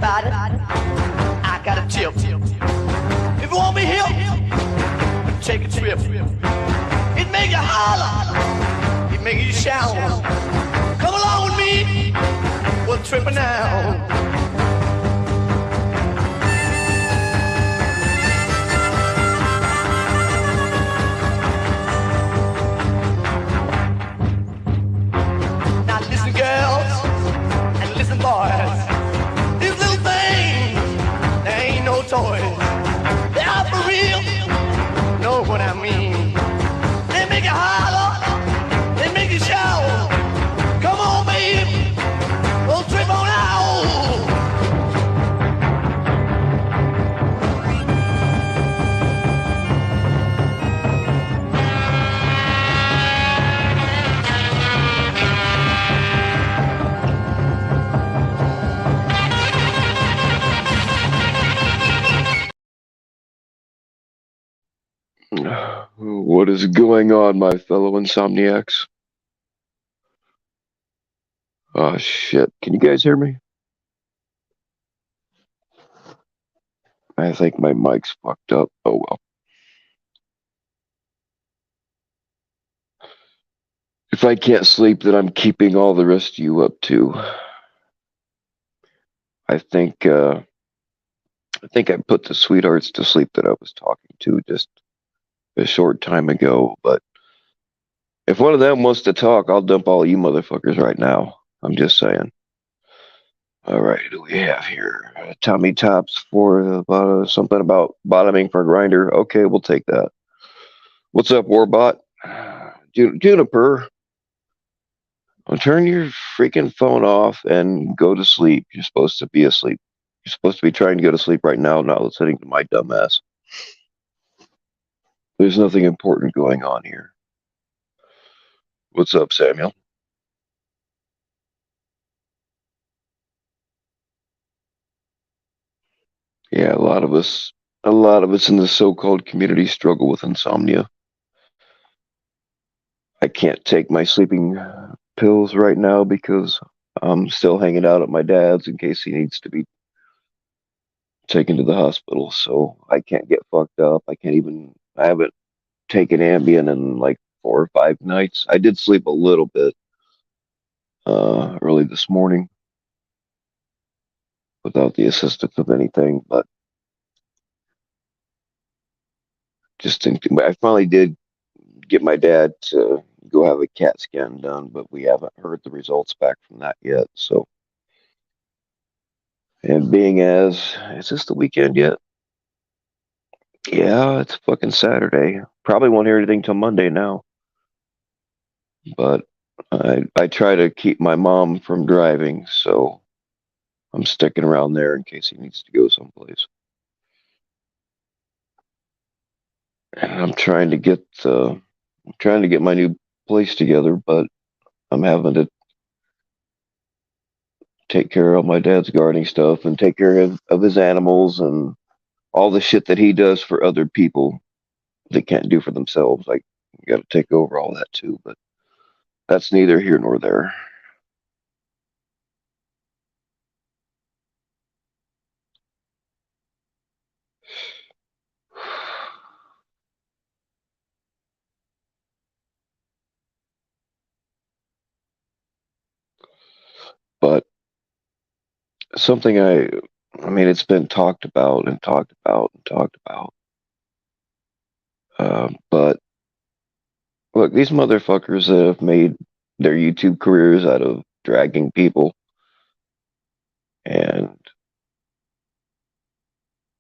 everybody, I got a tip. If you want me here, take a trip. It make you holler, it make you shout. Come along with me, we're tripping now. Now listen, girls, and listen, boys. These little things, they ain't no toys. They are for real, know what I mean. They make you holler, they make you shout. Come on, baby, we'll trip on out. What is going on, my fellow insomniacs? Oh shit, can you guys hear me? I think my mic's fucked up. Oh well. If I can't sleep, then I'm keeping all the rest of you up too. I think I put the sweethearts to sleep that I was talking to just a short time ago, but if one of them wants to talk, I'll dump all you motherfuckers right now. I'm just saying. All right, who do we have here? Tommy Tops for something about bottoming for Grinder. Okay, we'll take that. What's up, Warbot? Juniper, turn your freaking phone off and go to sleep. You're supposed to be asleep. You're supposed to be trying to go to sleep right now, not listening to my dumb ass. There's nothing important going on here. What's up, Samuel? Yeah, a lot of us in the so-called community struggle with insomnia. I can't take my sleeping pills right now because I'm still hanging out at my dad's in case he needs to be taken to the hospital. So I can't get fucked up. I haven't taken Ambien in like 4 or 5 nights. I did sleep a little bit early this morning without the assistance of anything, but just think I finally did get my dad to go have a CAT scan done, but we haven't heard the results back from that yet. So, and being as, is this the weekend yet? Yeah, it's fucking Saturday. Probably won't hear anything till Monday now. But I try to keep my mom from driving, so I'm sticking around there in case he needs to go someplace. And I'm trying to get my new place together, but I'm having to take care of my dad's gardening stuff and take care of his animals and all the shit that he does for other people that can't do for themselves. Like, you got to take over all that too, but that's neither here nor there. But something I mean, it's been talked about and talked about and talked about. But look, these motherfuckers that have made their YouTube careers out of dragging people and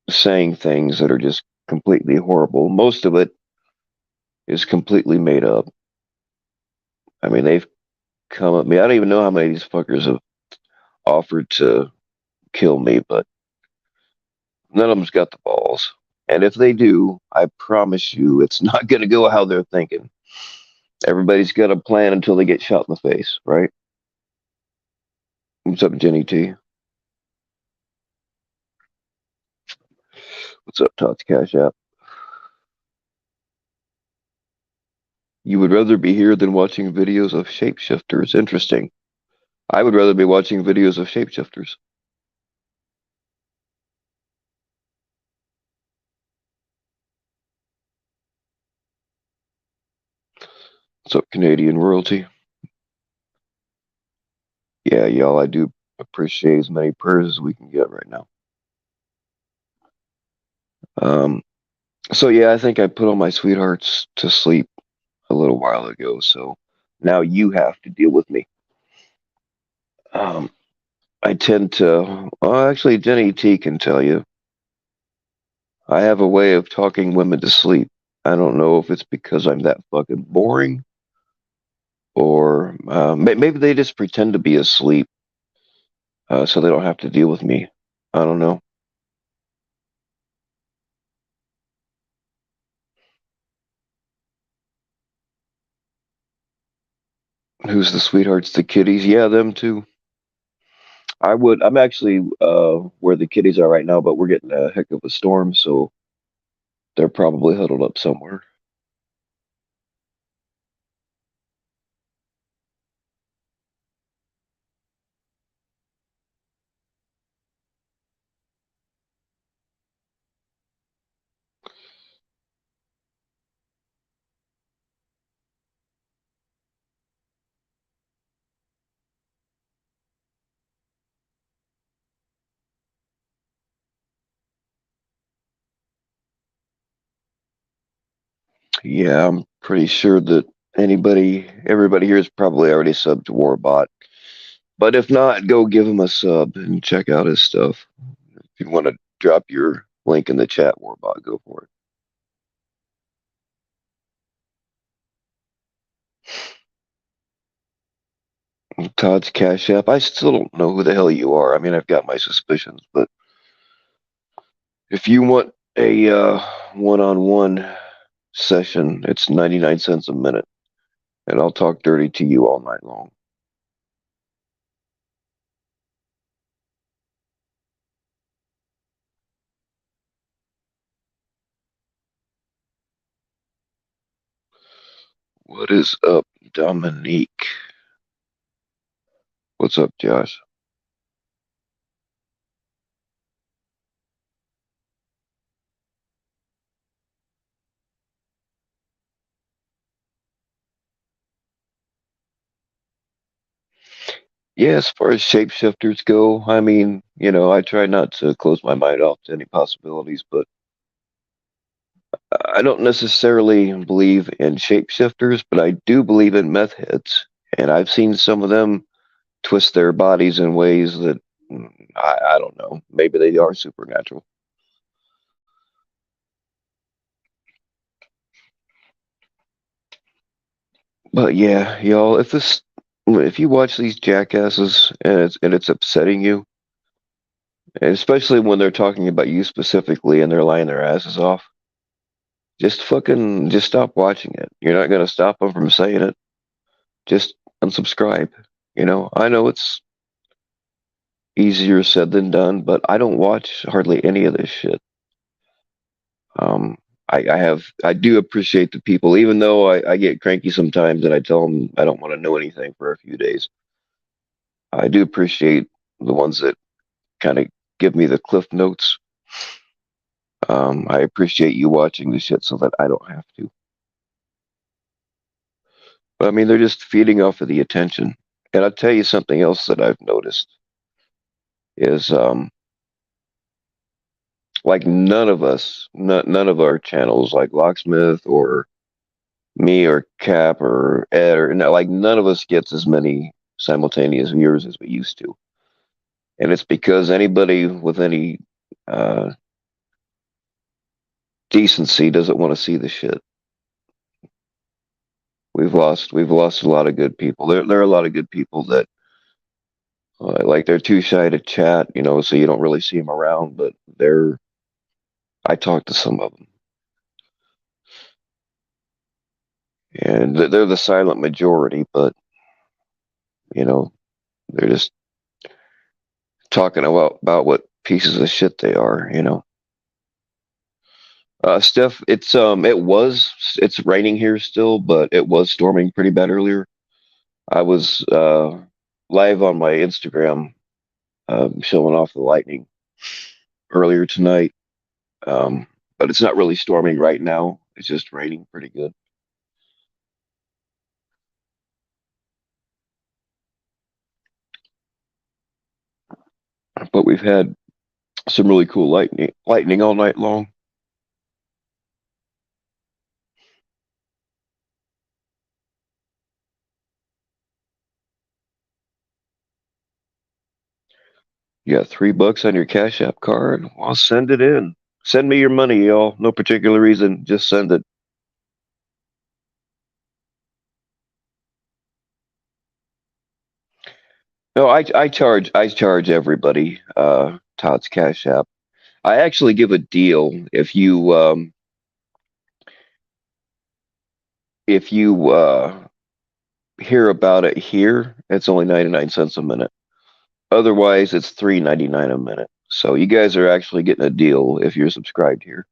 saying things that are just completely horrible. Most of it is completely made up. I mean, they've come at me. I don't even know how many of these fuckers have offered to kill me, but none of them's got the balls. And if they do, I promise you it's not going to go how they're thinking. Everybody's got a plan until they get shot in the face, right? What's up, Jenny T? What's up, Tots Cash App? You would rather be here than watching videos of shapeshifters. Interesting. I would rather be watching videos of shapeshifters. What's up, Canadian royalty? Yeah, y'all, I do appreciate as many prayers as we can get right now. Um, so yeah, I think I put all my sweethearts to sleep a little while ago, so now you have to deal with me. Um, I tend to, well, actually, Jenny T can tell you, I have a way of talking women to sleep. I don't know if it's because I'm that fucking boring, or maybe they just pretend to be asleep, so they don't have to deal with me. I don't know. Who's the sweethearts? The kitties? Yeah, them too. I'm actually where the kitties are right now, but we're getting a heck of a storm, so they're probably huddled up somewhere. Yeah, I'm pretty sure that everybody here is probably already subbed to Warbot. But if not, go give him a sub and check out his stuff. If you want to drop your link in the chat, Warbot, go for it. Todd's Cash App. I still don't know who the hell you are. I mean, I've got my suspicions, but if you want a one-on-one session, it's 99 cents a minute, and I'll talk dirty to you all night long. What is up, Dominique? What's up, Josh? Yeah, as far as shapeshifters go, I mean, I try not to close my mind off to any possibilities, but I don't necessarily believe in shapeshifters, but I do believe in meth heads. And I've seen some of them twist their bodies in ways that I don't know. Maybe they are supernatural. But yeah, y'all, if you watch these jackasses and it's upsetting you, and especially when they're talking about you specifically and they're lying their asses off, just stop watching it. You're not gonna stop them from saying it. Just unsubscribe. I know it's easier said than done, but I don't watch hardly any of this shit. Um, I do appreciate the people, even though I get cranky sometimes and I tell them I don't want to know anything for a few days. I do appreciate the ones that kind of give me the cliff notes. I appreciate you watching the shit so that I don't have to. But I mean, they're just feeding off of the attention. And I'll tell you something else that I've noticed is like none of our channels, like Locksmith or me or Cap or Ed or no, like none of us gets as many simultaneous viewers as we used to. And it's because anybody with any uh, decency doesn't want to see the shit. We've lost a lot of good people. There are a lot of good people that like they're too shy to chat, so you don't really see them around. But I talk to some of them, and they're the silent majority. But you know, they're just talking about what pieces of shit they are. Steph, it's raining here still, but it was storming pretty bad earlier. I was live on my Instagram, showing off the lightning earlier tonight. Um, but it's not really storming right now. It's just raining pretty good. but we've had some really cool lightning all night long. You got $3 on your Cash App card? Well, send it in. Send me your money, y'all. No particular reason. Just send it. No, I charge everybody Todd's Cash App. I actually give a deal if you hear about it here, it's only 99 cents a minute. Otherwise, it's 3.99 a minute. So you guys are actually getting a deal if you're subscribed here.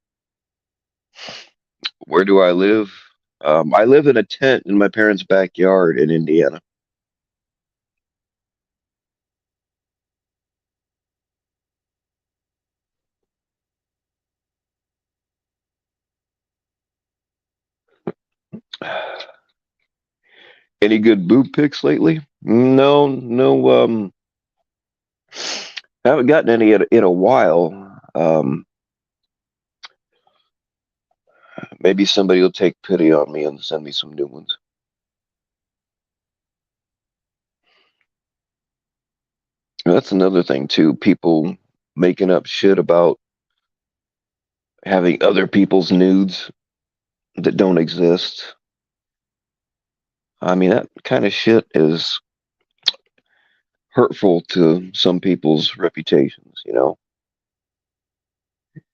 Where do I live? I live in a tent in my parents' backyard in Indiana. Any good boob pics lately? No, no. Haven't gotten any in a while. Maybe somebody will take pity on me and send me some new ones. That's another thing too. People making up shit about having other people's nudes that don't exist. I mean, that kind of shit is hurtful to some people's reputations, you know?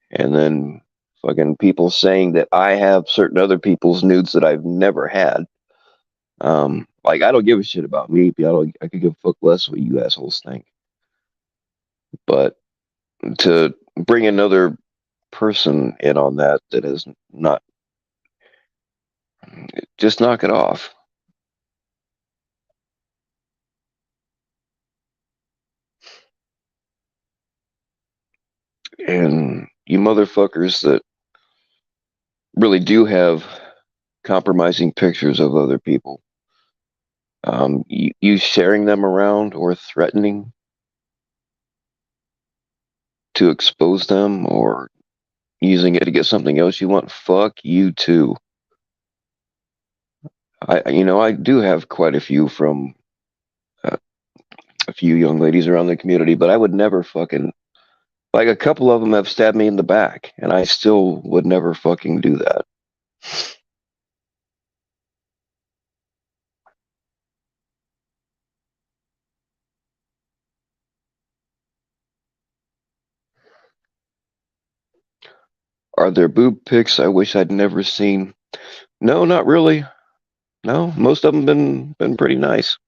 And then fucking people saying that I have certain other people's nudes that I've never had. Like, I don't give a shit about me. I could give a fuck less what you assholes think. But to bring another person in on that is not, just knock it off. And you motherfuckers that really do have compromising pictures of other people, you sharing them around or threatening to expose them or using it to get something else you want, fuck you too. I do have quite a few from uh, a few young ladies around the community, but I would never fucking, like, a couple of them have stabbed me in the back, and I still would never fucking do that. Are there boob pics I wish I'd never seen? No, not really. No, most of them been pretty nice.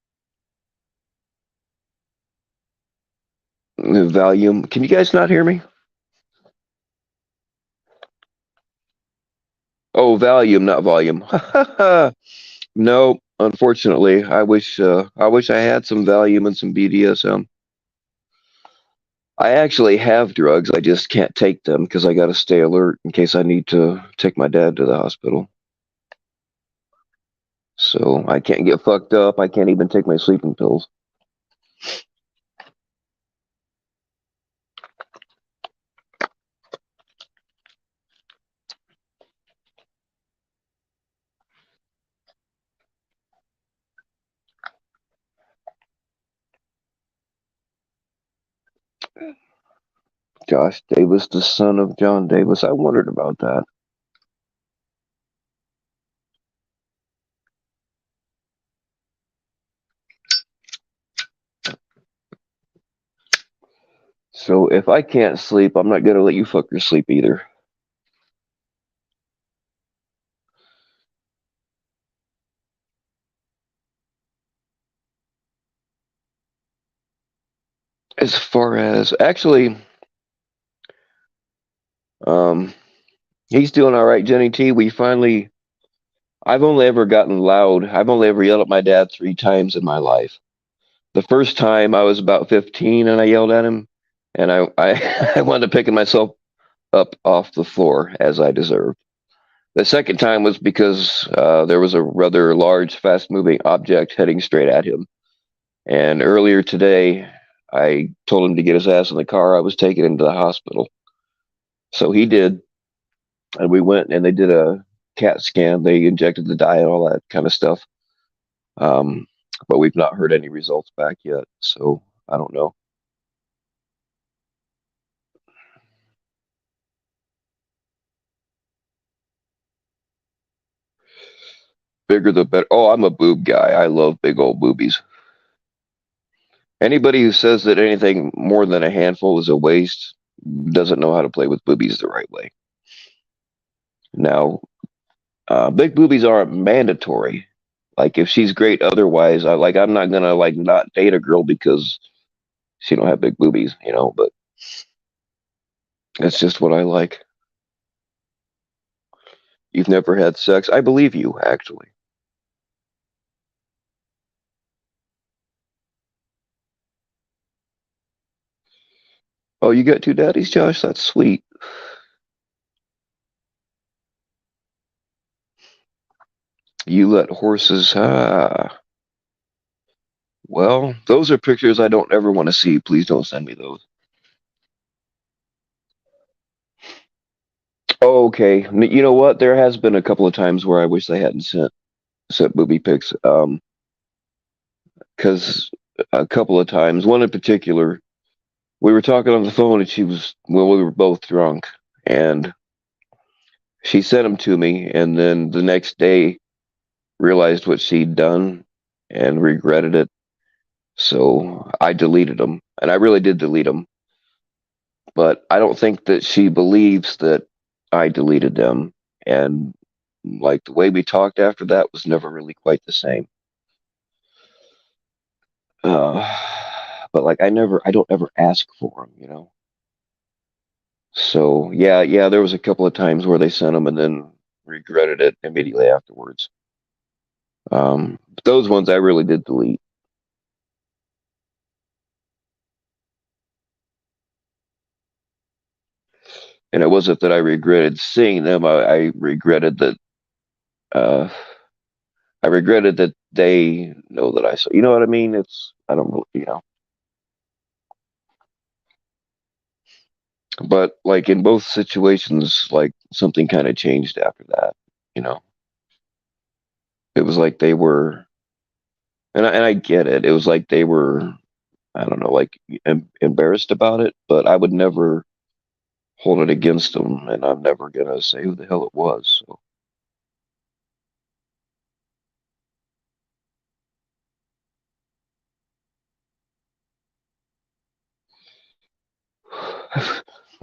Valium. Can you guys not hear me? Oh, Valium, not volume. No, unfortunately, I wish I had some Valium and some BDSM. I actually have drugs. I just can't take them because I got to stay alert in case I need to take my dad to the hospital. So I can't get fucked up. I can't even take my sleeping pills. Josh Davis, the son of John Davis. I wondered about that. So if I can't sleep, I'm not gonna let you fuckers sleep either. As far as actually, um, he's doing all right, Jenny T. I've only ever gotten loud. I've only ever yelled at my dad 3 times in my life. The first time I was about 15 and I yelled at him, and I wound up picking myself up off the floor as I deserved. The second time was because there was a rather large, fast moving object heading straight at him. And earlier today, I told him to get his ass in the car. I was taking him to the hospital. So he did, and we went and they did a CAT scan. They injected the dye and all that kind of stuff. Um, but we've not heard any results back yet. So I don't know. Bigger the better. Oh, I'm a boob guy. I love big old boobies. Anybody who says that anything more than a handful is a waste doesn't know how to play with boobies the right way. Now, big boobies aren't mandatory. Like if she's great otherwise, I'm not gonna like not date a girl because she don't have big boobies, you know. But that's just what I like. You've never had sex? I believe you, actually. Oh, you got two daddies, Josh? That's sweet. You let horses. Ah, well, those are pictures I don't ever want to see. Please don't send me those. Oh, okay. You know what? There has been a couple of times where I wish they hadn't sent booby pics. Because a couple of times, one in particular, we were talking on the phone and we were both drunk, and she sent them to me, and then the next day realized what she'd done and regretted it. So I deleted them, and I really did delete them. But I don't think that she believes that I deleted them, and like the way we talked after that was never really quite the same. Uh, but like I don't ever ask for them, you know. So yeah, there was a couple of times where they sent them and then regretted it immediately afterwards. But those ones I really did delete, and it wasn't that I regretted seeing them. I regretted that. Uh, I regretted that they know that I saw. You know what I mean? It's I don't really, you know. But like in both situations, like something kind of changed after that. You know, it was like they were, and I get it. It was like they were, I don't know, like embarrassed about it. But I would never hold it against them, and I'm never gonna say who the hell it was. So,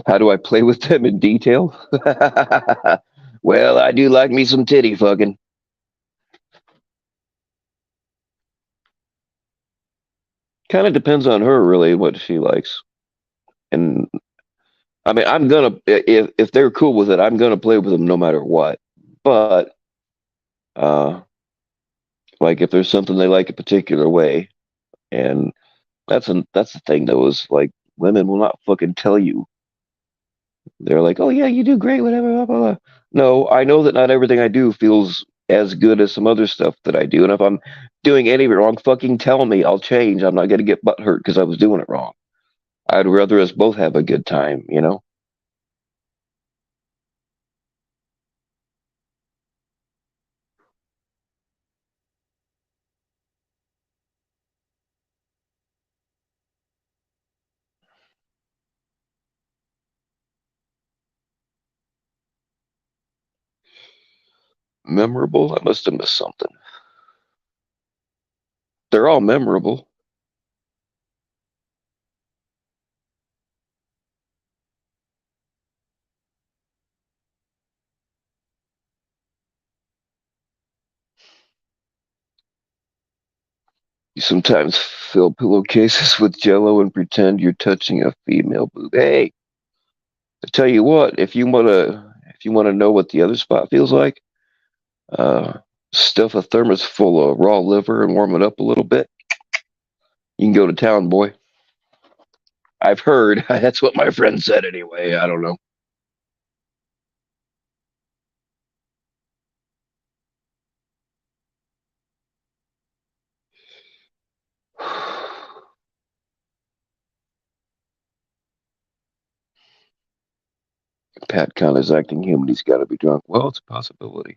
how do I play with them in detail? Well, I do like me some titty fucking. Kind of depends on her, really, what she likes. And I mean, I'm gonna if they're cool with it, I'm gonna play with them no matter what. But uh, like if there's something they like a particular way, and that's the thing though is like women will not fucking tell you. They're like, oh yeah, you do great, whatever, blah, blah, blah. No, I know that not everything I do feels as good as some other stuff that I do, and if I'm doing any of it wrong, fucking tell me. I'll change. I'm not gonna get butt hurt because I was doing it wrong. I'd rather us both have a good time, you know. Memorable? I must have missed something. They're all memorable. You sometimes fill pillowcases with jello and pretend you're touching a female boob. Hey, I tell you what, if you wanna know what the other spot feels like, uh, stuff a thermos full of raw liver and warm it up a little bit. You can go to town, boy. I've heard. That's what my friend said anyway. I don't know. Pat Con is acting human. He's got to be drunk. Well, it's a possibility.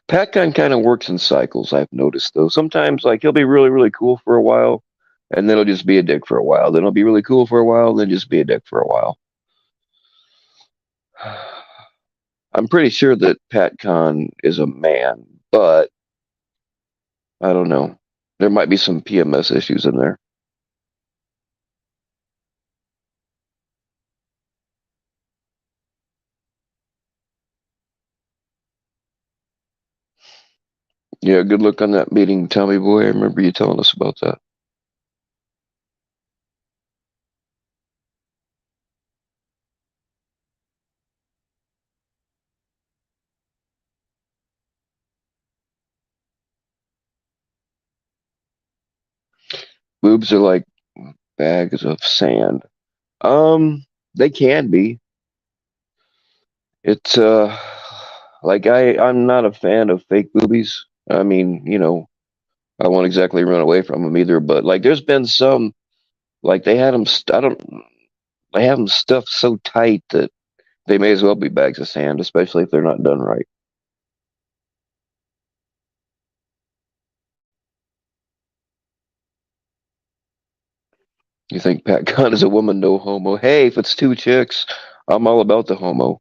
Pat Con kind of works in cycles, I've noticed, though. Sometimes, like, he'll be really, really cool for a while, and then he'll just be a dick for a while. Then he'll be really cool for a while, then just be a dick for a while. I'm pretty sure that Pat Con is a man, but I don't know. There might be some PMS issues in there. Yeah, good luck on that meeting, Tommy boy. I remember you telling us about that. Boobs are like bags of sand. They can be. It's like I'm not a fan of fake boobies. I mean, I won't exactly run away from them either, but like there's been some like they had them I don't they have them stuffed so tight that they may as well be bags of sand, especially if they're not done right. You think Pat Gunn is a woman, no homo? Hey, if it's two chicks, I'm all about the homo.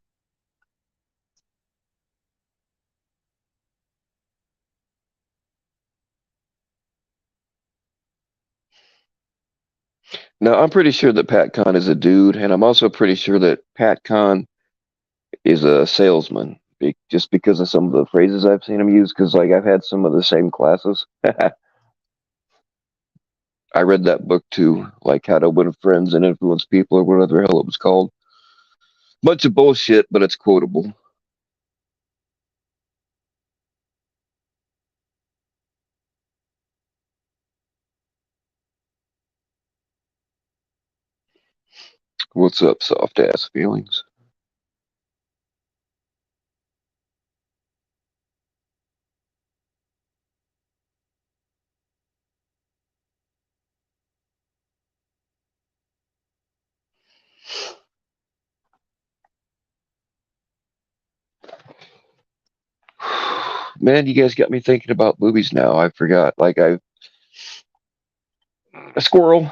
Now, I'm pretty sure that Pat Con is a dude, and I'm also pretty sure that Pat Con is a salesman, just because of some of the phrases I've seen him use. Because like I've had some of the same classes. I read that book too, like How to Win Friends and Influence People, or whatever the hell it was called. Bunch of bullshit, but it's quotable. What's up, soft ass feelings? Man, you guys got me thinking about movies now. I forgot. Like I, a squirrel.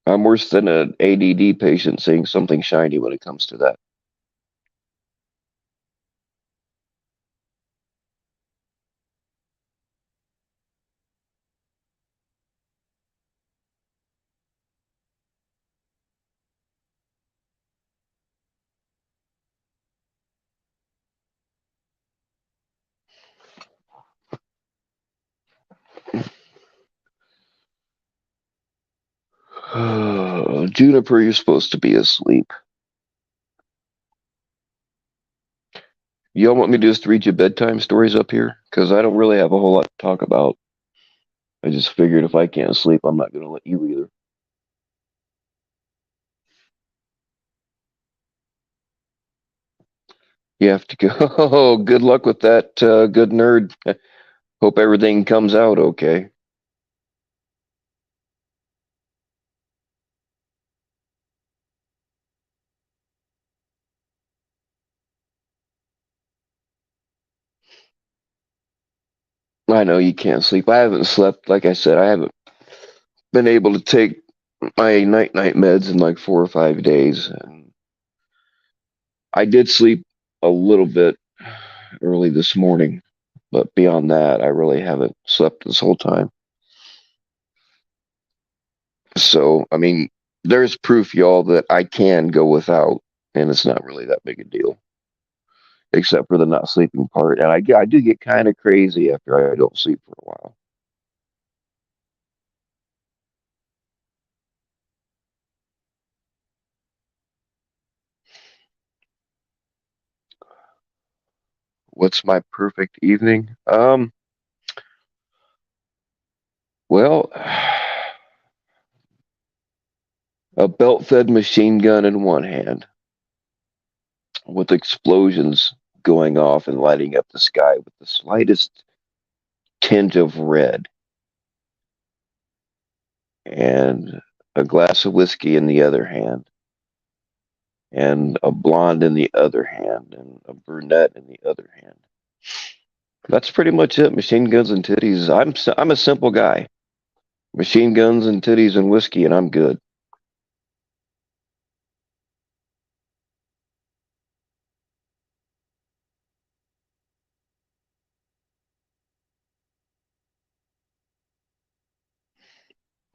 I'm worse than an ADD patient seeing something shiny when it comes to that. Juniper, you're supposed to be asleep. Y'all want me to just read you bedtime stories up here? Because I don't really have a whole lot to talk about. I just figured if I can't sleep, I'm not going to let you either. You have to go. Oh, good luck with that, good nerd. Hope everything comes out okay. I know you can't sleep. I haven't slept. Like I said, I haven't been able to take my night meds in like 4 or 5 days. And I did sleep a little bit early this morning, but beyond that, I really haven't slept this whole time. So, I mean, there's proof, y'all, that I can go without, and it's not really that big a deal, except for the not sleeping part. And I do get kind of crazy after I don't sleep for a while. What's my perfect evening? Well, a belt-fed machine gun in one hand, with explosions going off and lighting up the sky with the slightest tint of red. and a glass of whiskey in the other hand, and a blonde in the other hand, and a brunette in the other hand. That's pretty much it. Machine guns and titties. I'm a simple guy. Machine guns and titties and whiskey, and I'm good.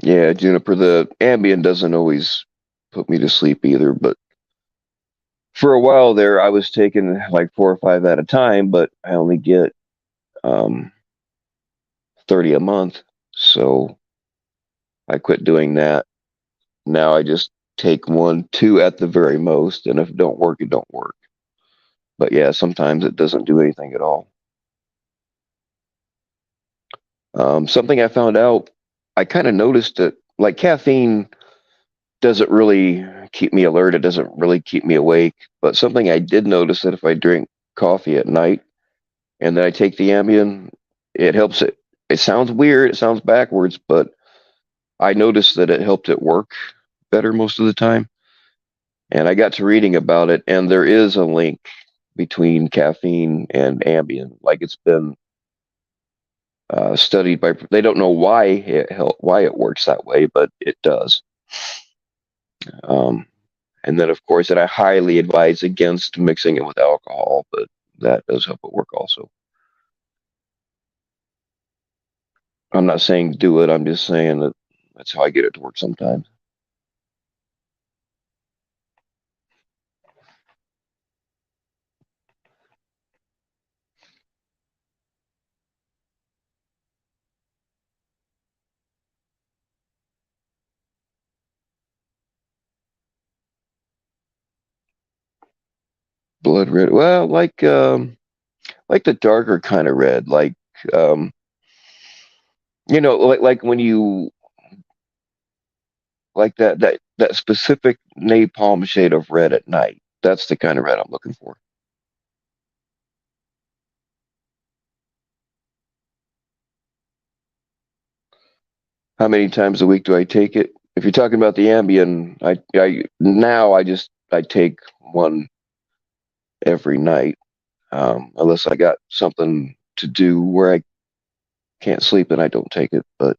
Yeah, Juniper. The Ambien doesn't always put me to sleep either, but for a while there, I was taking like 4 or 5 at a time, but I only get um, 30 a month, so I quit doing that. Now I just take one, two at the very most, and if it don't work, it don't work. But yeah, sometimes it doesn't do anything at all. Something I found out, I kind of noticed that like caffeine doesn't really keep me alert. It doesn't really keep me awake. But something I did notice that if I drink coffee at night and then I take the Ambien, it helps it. It sounds weird. It sounds backwards, but I noticed that it helped it work better most of the time. And I got to reading about it, and there is a link between caffeine and Ambien. Like it's been studied by. They don't know why it works that way, but it does. Um, and then, of course, and I highly advise against mixing it with alcohol, but that does help it work also. I'm not saying do it. I'm just saying that that's how I get it to work sometimes. Blood red. Well, like the darker kind of red, um, like when you like that specific napalm shade of red at night. That's the kind of red I'm looking for. How many times a week do I take it? If you're talking about the Ambien, I now I take one every night, unless I got something to do where I can't sleep and I don't take it. But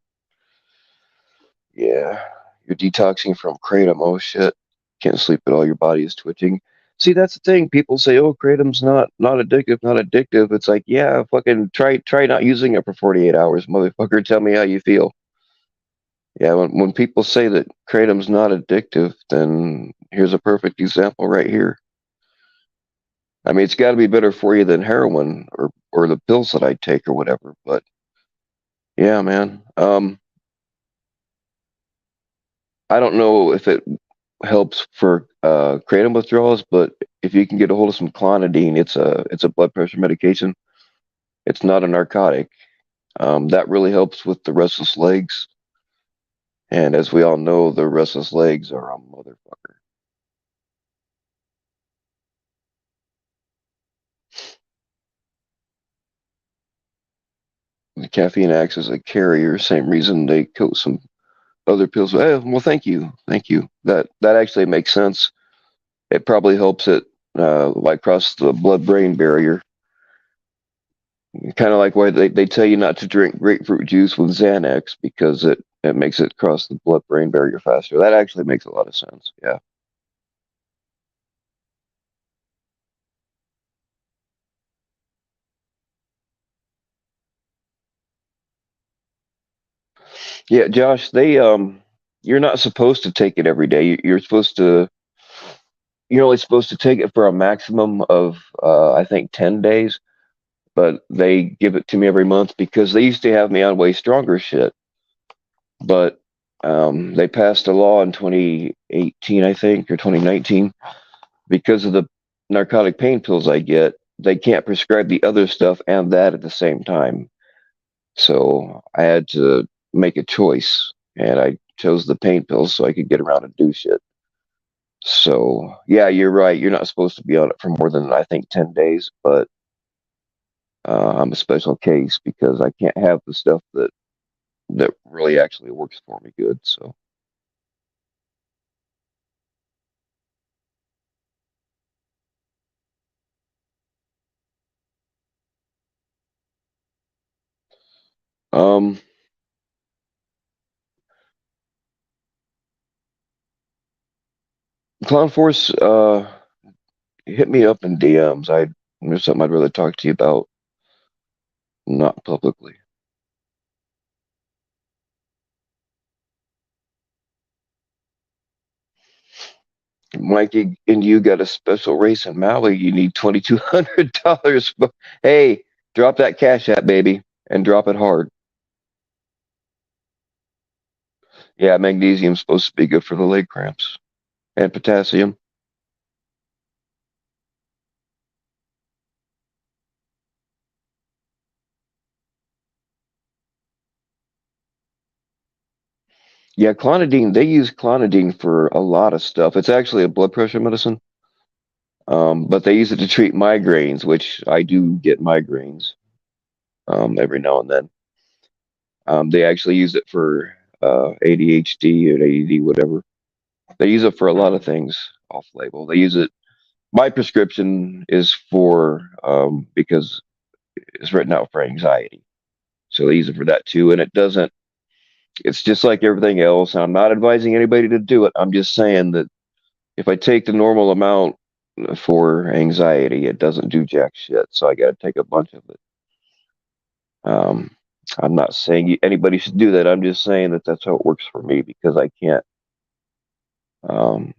yeah, you're detoxing from kratom. Oh shit, can't sleep at all. Your body is twitching. See, that's the thing. People say, "Oh, kratom's not addictive, not addictive." It's like, yeah, fucking try not using it for 48 hours, motherfucker. Tell me how you feel. Yeah, when people say that kratom's not addictive, then here's a perfect example right here. I mean, it's got to be better for you than heroin or the pills that I take or whatever. But yeah, man. I don't know if it helps for kratom withdrawals, but if you can get a hold of some clonidine, it's a blood pressure medication. It's not a narcotic. That really helps with the restless legs. And as we all know, the restless legs are a motherfucker. The caffeine acts as a carrier, same reason they coat some other pills. Well, thank you, thank you. That actually makes sense. It probably helps it like cross the blood-brain barrier. Kind of like why they tell you not to drink grapefruit juice with Xanax because it makes it cross the blood-brain barrier faster. That actually makes a lot of sense. Yeah, yeah, Josh. You're not supposed to take it every day. You're supposed to. You're only supposed to take it for a maximum of I think 10 days. But they give it to me every month because they used to have me on way stronger shit. But they passed a law in 2018, I think, or 2019, because of the narcotic pain pills I get. They can't prescribe the other stuff and that at the same time. So I had to make a choice, and I chose the pain pills so I could get around and do shit. So yeah, you're right. You're not supposed to be on it for more than I think 10 days, but I'm a special case because I can't have the stuff that that really actually works for me good. So, um, Clown Force, hit me up in DMs. There's something I'd rather talk to you about, not publicly. Mikey and you got a special race in Maui. You need $2,200. Hey, drop that cash app, baby, and drop it hard. Yeah, magnesium's supposed to be good for the leg cramps and potassium. Yeah, clonidine. They use clonidine for a lot of stuff. It's actually a blood pressure medicine, but they use it to treat migraines, which I do get migraines every now and then. They actually use it for ADHD or ADD, whatever. They use it for a lot of things off label. They use it. My prescription is for because it's written out for anxiety, so they use it for that too. And it doesn't. It's just like everything else. I'm not advising anybody to do it. I'm just saying that if I take the normal amount for anxiety, it doesn't do jack shit. So I got to take a bunch of it. Um, I'm not saying anybody should do that. I'm just saying that that's how it works for me because I can't. Um,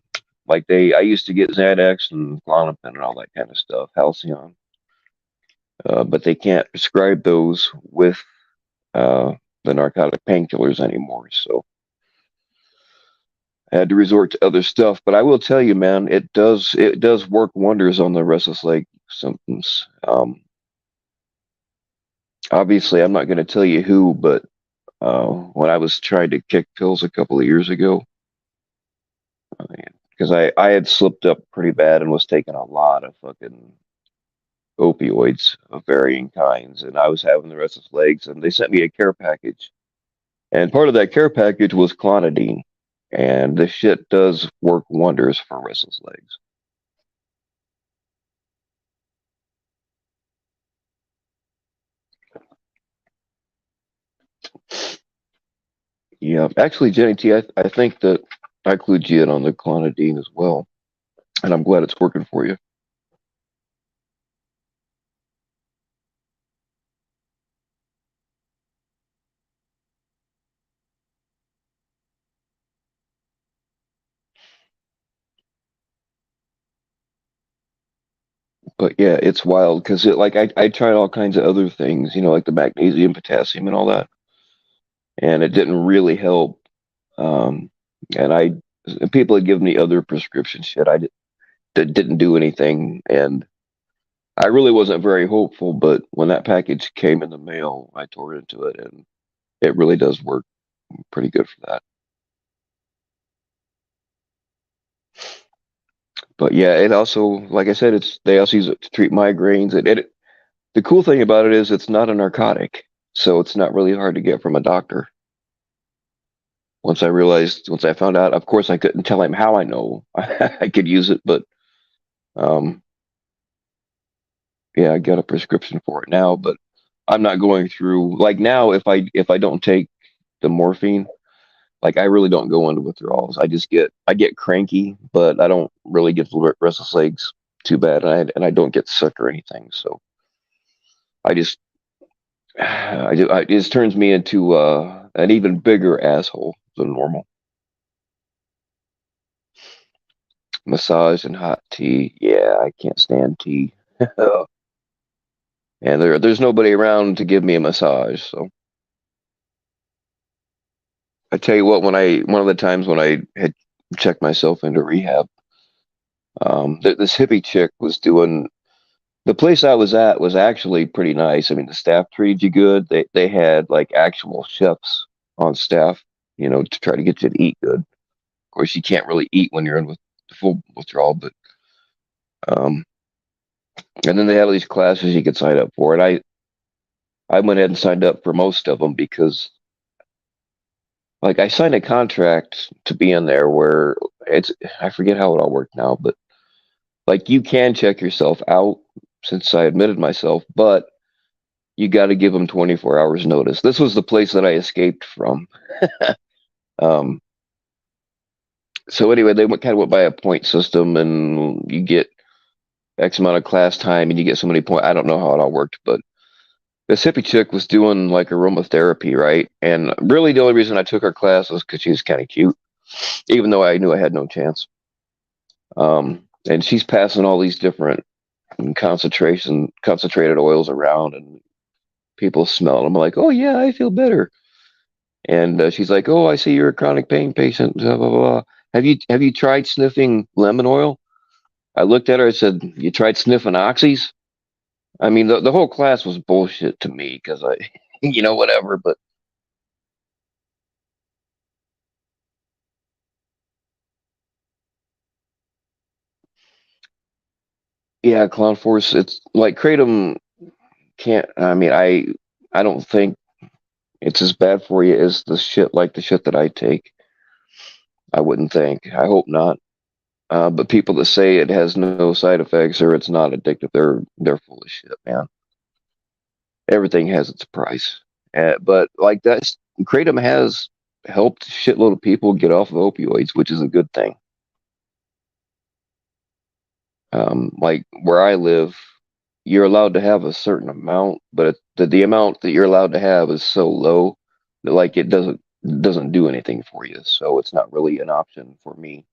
I used to get Xanax and Klonopin and all that kind of stuff, Halcyon, but they can't prescribe those with uh, the narcotic painkillers anymore. So I had to resort to other stuff. But I will tell you, man, it does work wonders on the restless leg symptoms. Obviously, I'm not going to tell you who, but when I was trying to kick pills a couple of years ago, because I had slipped up pretty bad and was taking a lot of fucking opioids of varying kinds, and I was having the restless legs, and they sent me a care package, and part of that care package was clonidine, and the shit does work wonders for restless legs. Yeah, actually, Jenny T, I think that I clued you in on the clonidine as well, and I'm glad it's working for you. But yeah, it's wild because I tried all kinds of other things, like the magnesium, potassium, and all that, and it didn't really help. Um, and people had given me other prescription shit. That didn't do anything, and I really wasn't very hopeful. But when that package came in the mail, I tore into it, and it really does work pretty good for that. But yeah, it also, like I said, they also use it to treat migraines. The cool thing about it is it's not a narcotic, so it's not really hard to get from a doctor. Once I found out, of course, I couldn't tell him how I know I could use it, but um, yeah, I got a prescription for it now. But I'm not going through like now. If I don't take the morphine, like I really don't go into withdrawals. I get cranky, but I don't really get the restless legs too bad, and I don't get sick or anything. So I just it just turns me into an even bigger asshole than normal. Massage and hot tea. Yeah, I can't stand tea. And there's nobody around to give me a massage. So I tell you what, one of the times when I had checked myself into rehab, this hippie chick was doing the place I was at was actually pretty nice. I mean, the staff treated you good. They had like actual chefs on staff, to try to get you to eat good. Of course, you can't really eat when you're in with full withdrawal, but um, and then they had all these classes you could sign up for, and I went ahead and signed up for most of them because like I signed a contract to be in there where it's I forget how it all worked now, but like you can check yourself out since I admitted myself, but you got to give them 24 hours notice. This was the place that I escaped from. Um, so anyway, they kind of went by a point system, and you get X amount of class time, and you get so many points. I don't know how it all worked, but this hippie chick was doing like aromatherapy, right? And really, the only reason I took her class was because she was kind of cute, even though I knew I had no chance. And she's passing all these different concentrated oils around, and people smell them. I'm like, oh yeah, I feel better. And she's like, oh, I see you're a chronic pain patient. Blah blah blah. Have you tried sniffing lemon oil? I looked at her. I said, you tried sniffing oxys? I mean, the whole class was bullshit to me because I, whatever. But yeah, clown force. It's like kratom can't. I mean, I don't think it's as bad for you as the shit that I take. I wouldn't think. I hope not. But people that say it has no side effects or it's not addictive, they're full of shit, man. Everything has its price. But like that, kratom has helped a shitload of people get off of opioids, which is a good thing. Like where I live, you're allowed to have a certain amount, but the amount that you're allowed to have is so low that like it doesn't do anything for you. So it's not really an option for me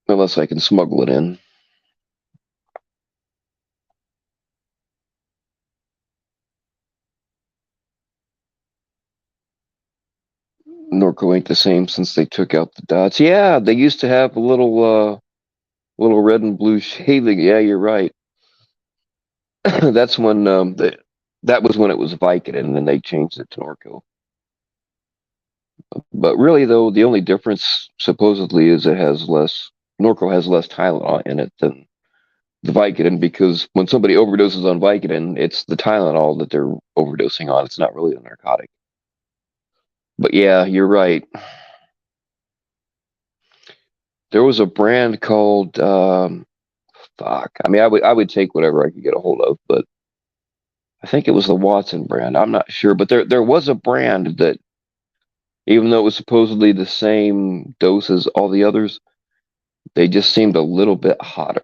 unless I can smuggle it in. Norco ain't the same since they took out the dots. Yeah, they used to have a little red and blue shading. Yeah, you're right. That's when that was when it was Vicodin, and then they changed it to Norco. But really, though, the only difference supposedly is it has less. Norco has less Tylenol in it than the Vicodin because when somebody overdoses on Vicodin, it's the Tylenol that they're overdosing on. It's not really a narcotic. But yeah, you're right. There was a brand called fuck. I mean, I would take whatever I could get a hold of, but I think it was the Watson brand. I'm not sure, but there was a brand that, even though it was supposedly the same dose as all the others, they just seemed a little bit hotter.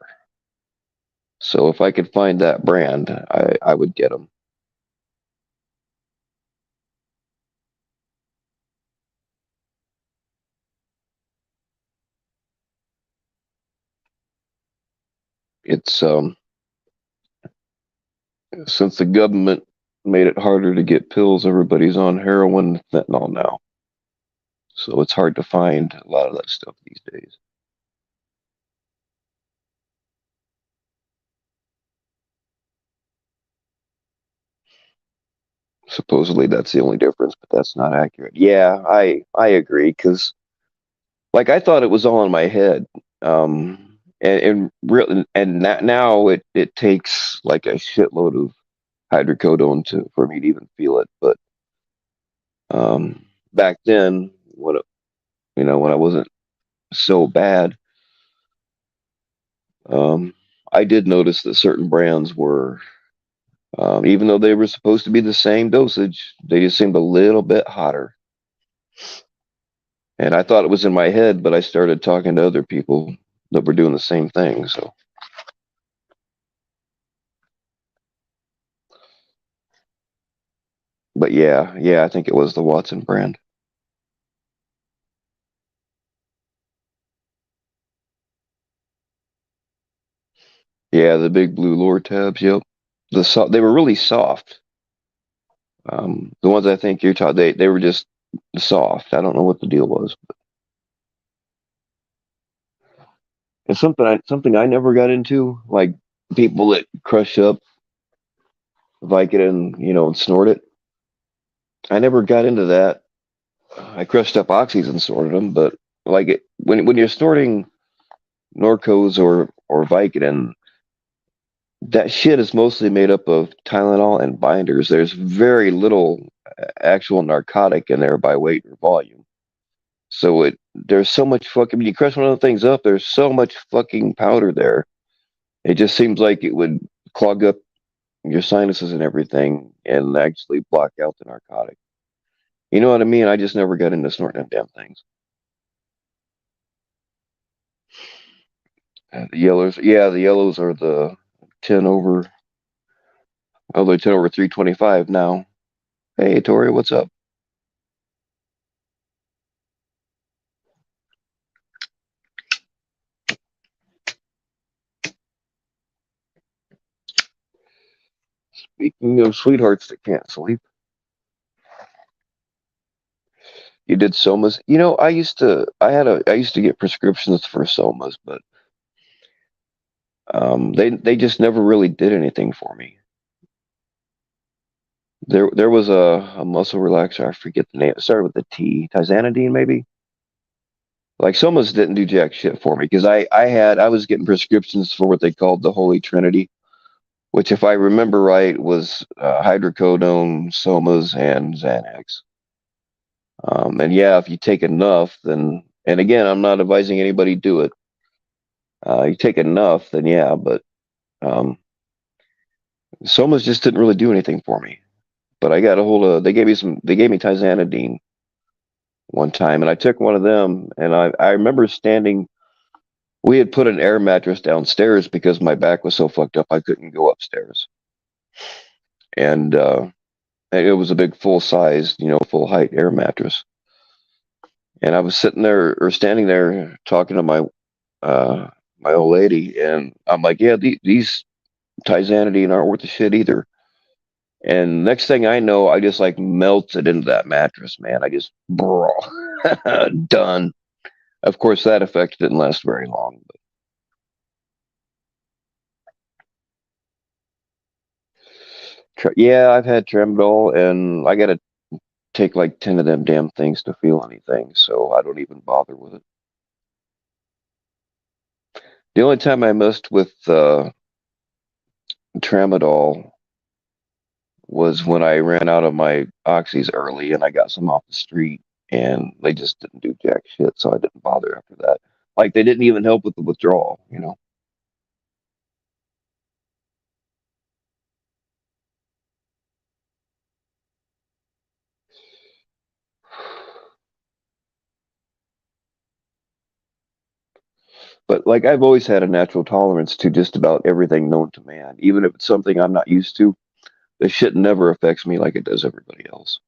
So if I could find that brand, I would get them. It's since the government made it harder to get pills, everybody's on heroin, fentanyl now. So it's hard to find a lot of that stuff these days. Supposedly that's the only difference, but that's not accurate. Yeah, I agree because like I thought it was all in my head. Now it takes like a shitload of hydrocodone to for me to even feel it. But back then, when I wasn't so bad, um, I did notice that certain brands were, even though they were supposed to be the same dosage, they just seemed a little bit hotter. And I thought it was in my head, but I started talking to other people that were doing the same thing. So, but yeah, I think it was the Watson brand. Yeah, the big blue lure tabs. Yep, they were really soft. The ones I think you're talking, they were just soft. I don't know what the deal was. But it's something I never got into, like people that crush up Vicodin, and snort it. I never got into that. I crushed up oxys and snorted them, but like when you're snorting Norcos or Vicodin, that shit is mostly made up of Tylenol and binders. There's very little actual narcotic in there by weight or volume. So there's so much fucking. When you crush one of the things up, there's so much fucking powder there. It just seems like it would clog up your sinuses and everything, and actually block out the narcotic. You know what I mean? I just never got into snorting them damn things. The yellows, yeah, the yellows are the 10 over. Oh, they're 10 over 325 now. Hey, Tori, what's up? Speaking of sweethearts that can't sleep, you did somas. You know, I used to get prescriptions for somas, but they just never really did anything for me. There was a muscle relaxer. I forget the name. It started with a T, tizanidine maybe. Like somas didn't do jack shit for me because I was getting prescriptions for what they called the Holy Trinity, which if I remember right was hydrocodone, somas, and Xanax. And yeah, if you take enough, then, and again, I'm not advising anybody do it. You take enough, then yeah, but um, somas just didn't really do anything for me. But I got a hold of, they gave me tizanidine one time, and I took one of them, and I remember standing. We had put an air mattress downstairs because my back was so fucked up I couldn't go upstairs, and it was a big full size, full height air mattress. And I was sitting there or standing there talking to uh, my old lady, and I'm like, yeah, these Tizanidine aren't worth the shit either. And next thing I know, I just like melted into that mattress, man. I just, bro, done. Of course, that effect didn't last very long. But yeah, I've had Tramadol, and I got to take like 10 of them damn things to feel anything, so I don't even bother with it. The only time I messed with Tramadol was when I ran out of my oxys early and I got some off the street, and they just didn't do jack shit, so I didn't bother after that. Like they didn't even help with the withdrawal. But like I've always had a natural tolerance to just about everything known to man, even if it's something I'm not used to. This shit never affects me like it does everybody else.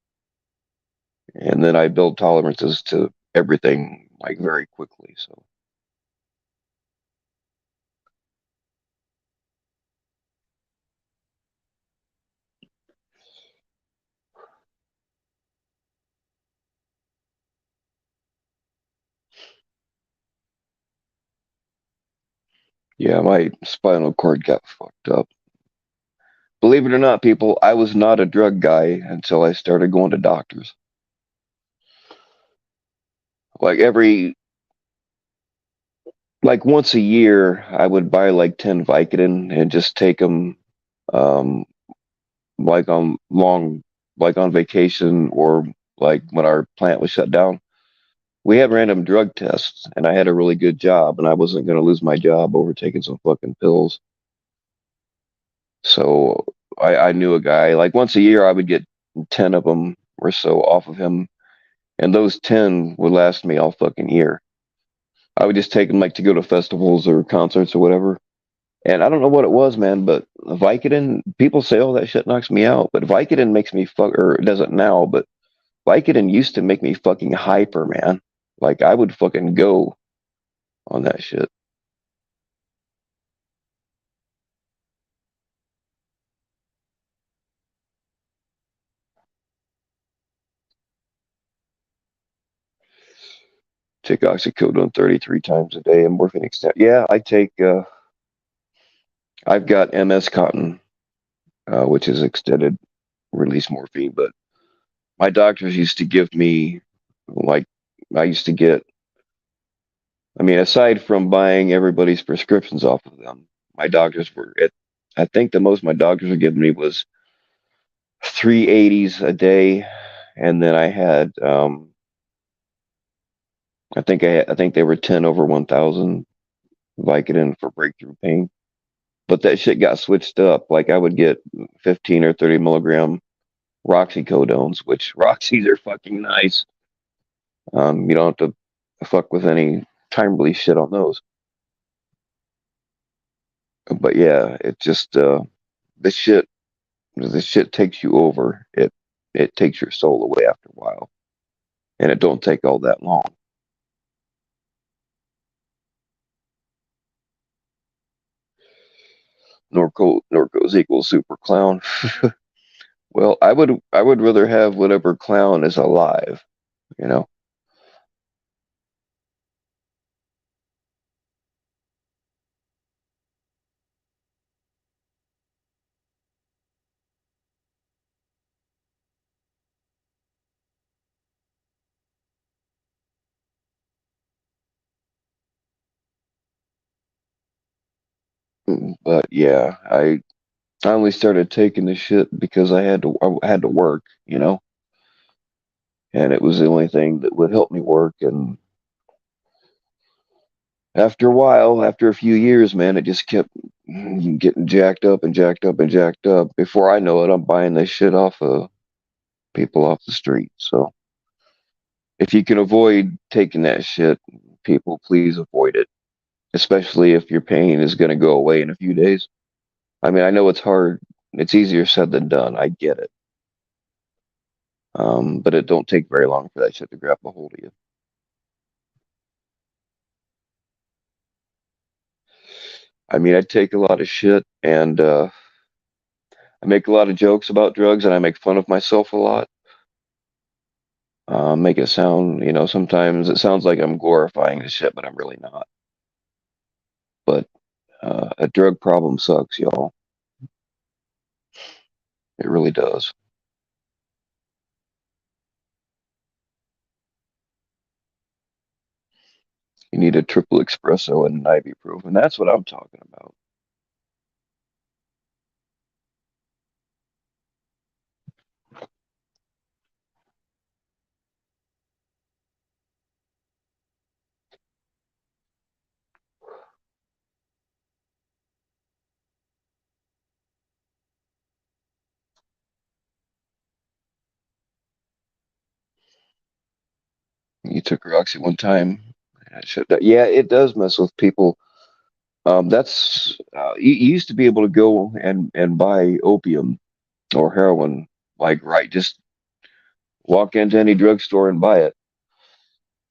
And then I build tolerances to everything like very quickly. So yeah, my spinal cord got fucked up. Believe it or not, people, I was not a drug guy until I started going to doctors. Like like once a year, I would buy like 10 Vicodin and just take them, um, like like on vacation or like when our plant was shut down. We had random drug tests, and I had a really good job, and I wasn't going to lose my job over taking some fucking pills. So I knew a guy. Like once a year, I would get 10 of them or so off of him, and those 10 would last me all fucking year. I would just take them like to go to festivals or concerts or whatever. And I don't know what it was, man, but Vicodin, people say, oh, that shit knocks me out. But Vicodin makes me or it doesn't now, but Vicodin used to make me fucking hyper, man. Like I would fucking go on that shit. Take oxycodone 33 times a day and morphine extent. Yeah, I've got MS cotton, which is extended release morphine, but my doctors used to give me, like, I used to get, I mean, aside from buying everybody's prescriptions off of them, my doctors were at, I think the most my doctors were giving me was 380s a day, and then I had I think they were 10 over 1,000 Vicodin for breakthrough pain. But that shit got switched up. Like I would get 15 or 30 milligram Roxycodones, which Roxys are fucking nice. You don't have to fuck with any time release shit on those. But yeah, it just this shit this shit takes you over. It takes your soul away after a while, and it don't take all that long. Norco's equals super clown. Well, I would rather have whatever clown is alive, you know. But yeah, I only started taking the shit because I had to work, you know, and it was the only thing that would help me work. And after a while, after a few years, man, it just kept getting jacked up and jacked up and jacked up. Before I know it, I'm buying this shit off of people off the street. So if you can avoid taking that shit, people, please avoid it, especially if your pain is going to go away in a few days. I mean, I know it's hard. It's easier said than done. I get it. But it don't take very long for that shit to grab a hold of you. I mean, I take a lot of shit and I make a lot of jokes about drugs and I make fun of myself a lot. Make it sound, you know, sometimes it sounds like I'm glorifying the shit, but I'm really not. But a drug problem sucks, y'all. It really does. You need a triple espresso and an ibuprofen. That's what I'm talking about. You took Roxy one time. Yeah, it does mess with people. That's you used to be able to go and buy opium or heroin, like right, just walk into any drugstore and buy it.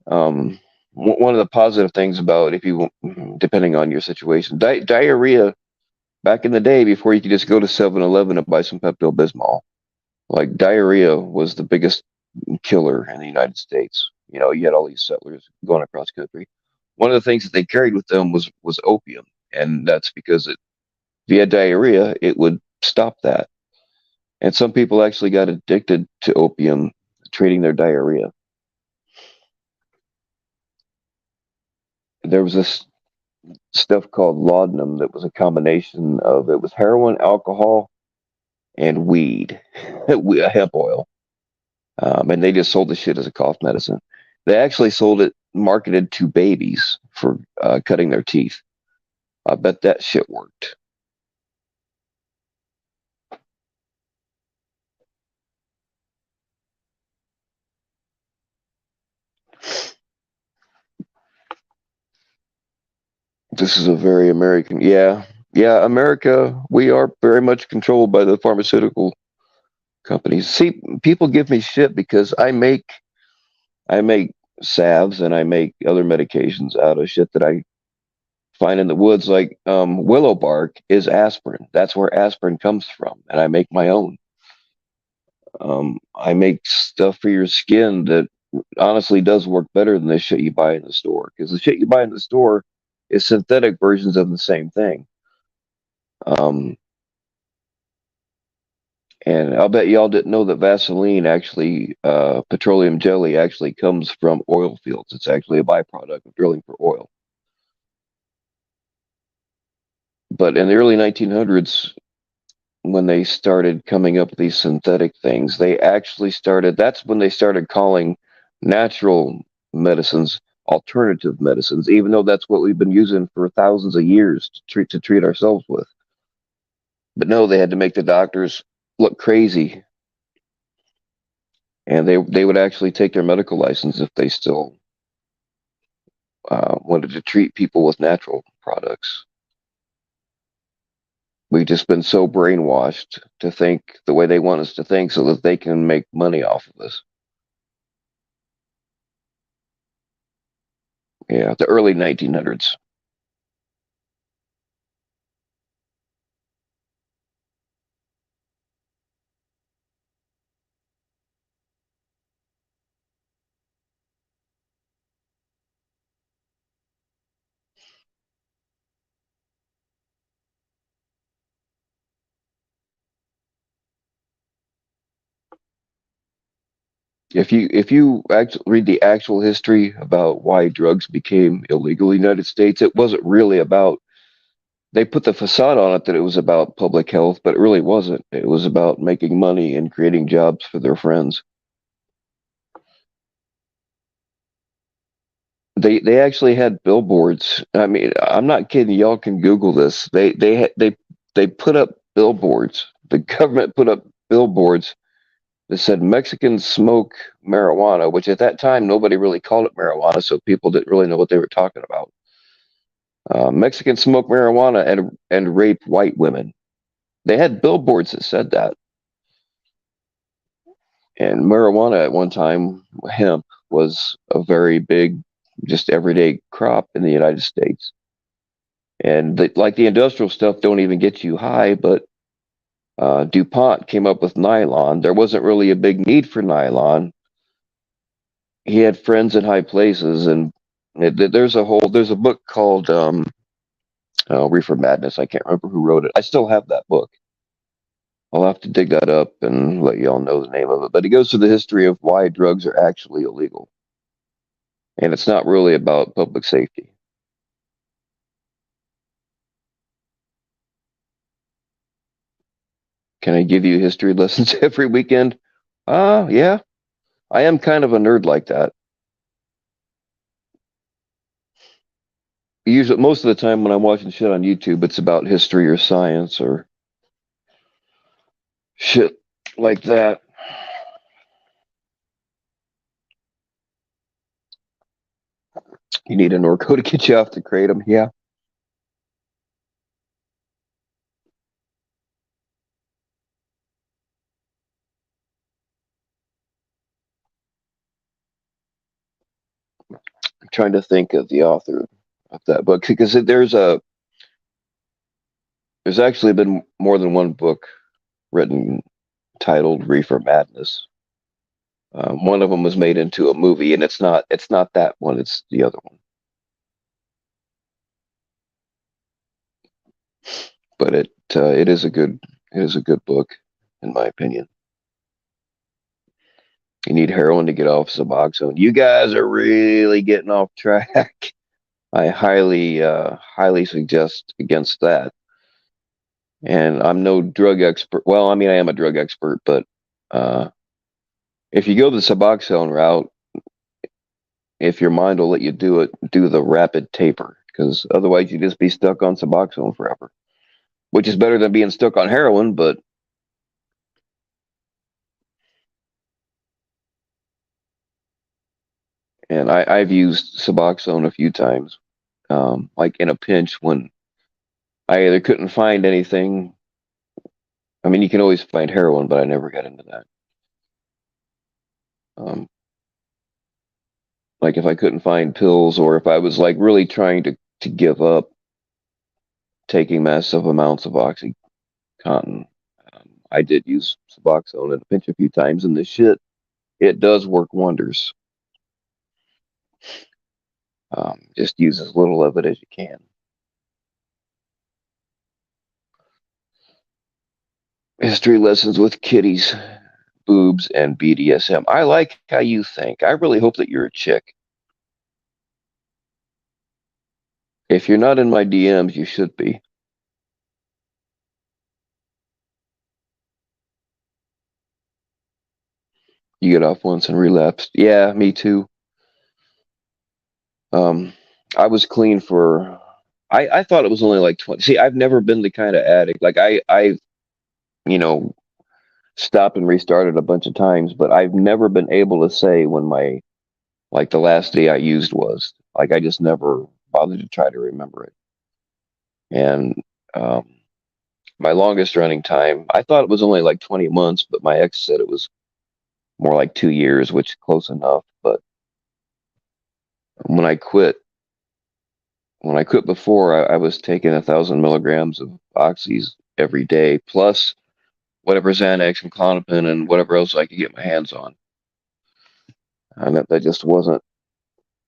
Um, one of the positive things about if you, depending on your situation, diarrhea back in the day before you could just go to 7-Eleven and buy some Pepto Bismol. Like diarrhea was the biggest killer in the United States. You know, you had all these settlers going across country. One of the things that they carried with them was opium, and that's because if you had diarrhea, it would stop that. And some people actually got addicted to opium, treating their diarrhea. There was this stuff called laudanum that was a combination of it was heroin, alcohol, and weed, hemp oil. And they just sold the shit as a cough medicine. They actually sold it marketed to babies for cutting their teeth. I bet that shit worked. This is a very American. Yeah, yeah, America. We are very much controlled by the pharmaceutical companies. See, people give me shit because I make salves and I make other medications out of shit that I find in the woods. Like willow bark is aspirin. That's where aspirin comes from, and I make my own. I make stuff for your skin that honestly does work better than the shit you buy in the store because the shit you buy in the store is synthetic versions of the same thing. Um, and I'll bet y'all didn't know that Vaseline actually, petroleum jelly actually comes from oil fields. It's actually a byproduct of drilling for oil. But in the early 1900s, when they started coming up with these synthetic things. They actually started, that's when they started calling natural medicines alternative medicines, even though that's what we've been using for thousands of years to treat ourselves with. But no, they had to make the doctors look crazy, and they would actually take their medical license if they still wanted to treat people with natural products. We've just been so brainwashed to think the way they want us to think so that they can make money off of us. Yeah, the early 1900s. If you actually read the actual history about why drugs became illegal in the United States, it wasn't really about, they put the facade on it that it was about public health, but it really wasn't. It was about making money and creating jobs for their friends. They actually had billboards. I mean, I'm not kidding. Y'all can Google this. They put up billboards. The government put up billboards that said Mexicans smoke marijuana, which at that time nobody really called it marijuana, so people didn't really know what they were talking about. Mexicans smoke marijuana and rape white women. They had billboards that said that. And marijuana at one time, hemp, was a very big, just everyday crop in the United States. And like the industrial stuff don't even get you high, but DuPont came up with nylon. There wasn't really a big need for nylon. He had friends in high places, and there's a book called Reefer Madness. I can't remember who wrote it. I still have that book. I'll have to dig that up and let y'all know the name of it. But it goes through the history of why drugs are actually illegal, and it's not really about public safety. Can I give you history lessons every weekend? Yeah, I am kind of a nerd like that. Usually, most of the time when I'm watching shit on YouTube, it's about history or science or shit like that. You need a Norco to get you off the kratom. Yeah, I'm trying to think of the author of that book because there's actually been more than one book written titled Reefer Madness. One of them was made into a movie, and it's not that one. It's the other one. But it is a good book, in my opinion. You need heroin to get off Suboxone. You guys are really getting off track. I highly suggest against that. And I'm no drug expert. Well, I mean, I am a drug expert, but uh, if you go the Suboxone route, if your mind will let you do it, do the rapid taper, because otherwise you just be stuck on Suboxone forever, which is better than being stuck on heroin. But and I've used Suboxone a few times, like in a pinch when I either couldn't find anything. I mean, you can always find heroin, but I never got into that. Um, like if I couldn't find pills, or if I was like really trying to give up taking massive amounts of OxyContin, I did use Suboxone in a pinch a few times, and this shit, it does work wonders. Just use as little of it as you can. History lessons with kitties, boobs, and BDSM. I like how you think. I really hope that you're a chick. If you're not in my DMs, you should be. You get off once and relapsed. Yeah, me too. Um, I was clean for. I thought it was only like 20. See, I've never been the kind of addict. Like I you know stopped and restarted a bunch of times, but I've never been able to say when my like the last day I used was. Like I just never bothered to try to remember it. And um, my longest running time, I thought it was only like 20 months, but my ex said it was more like 2 years, which is close enough. But when I quit, when I quit before, I was taking 1,000 milligrams of oxys every day, plus whatever Xanax and Klonopin and whatever else I could get my hands on. And that just wasn't.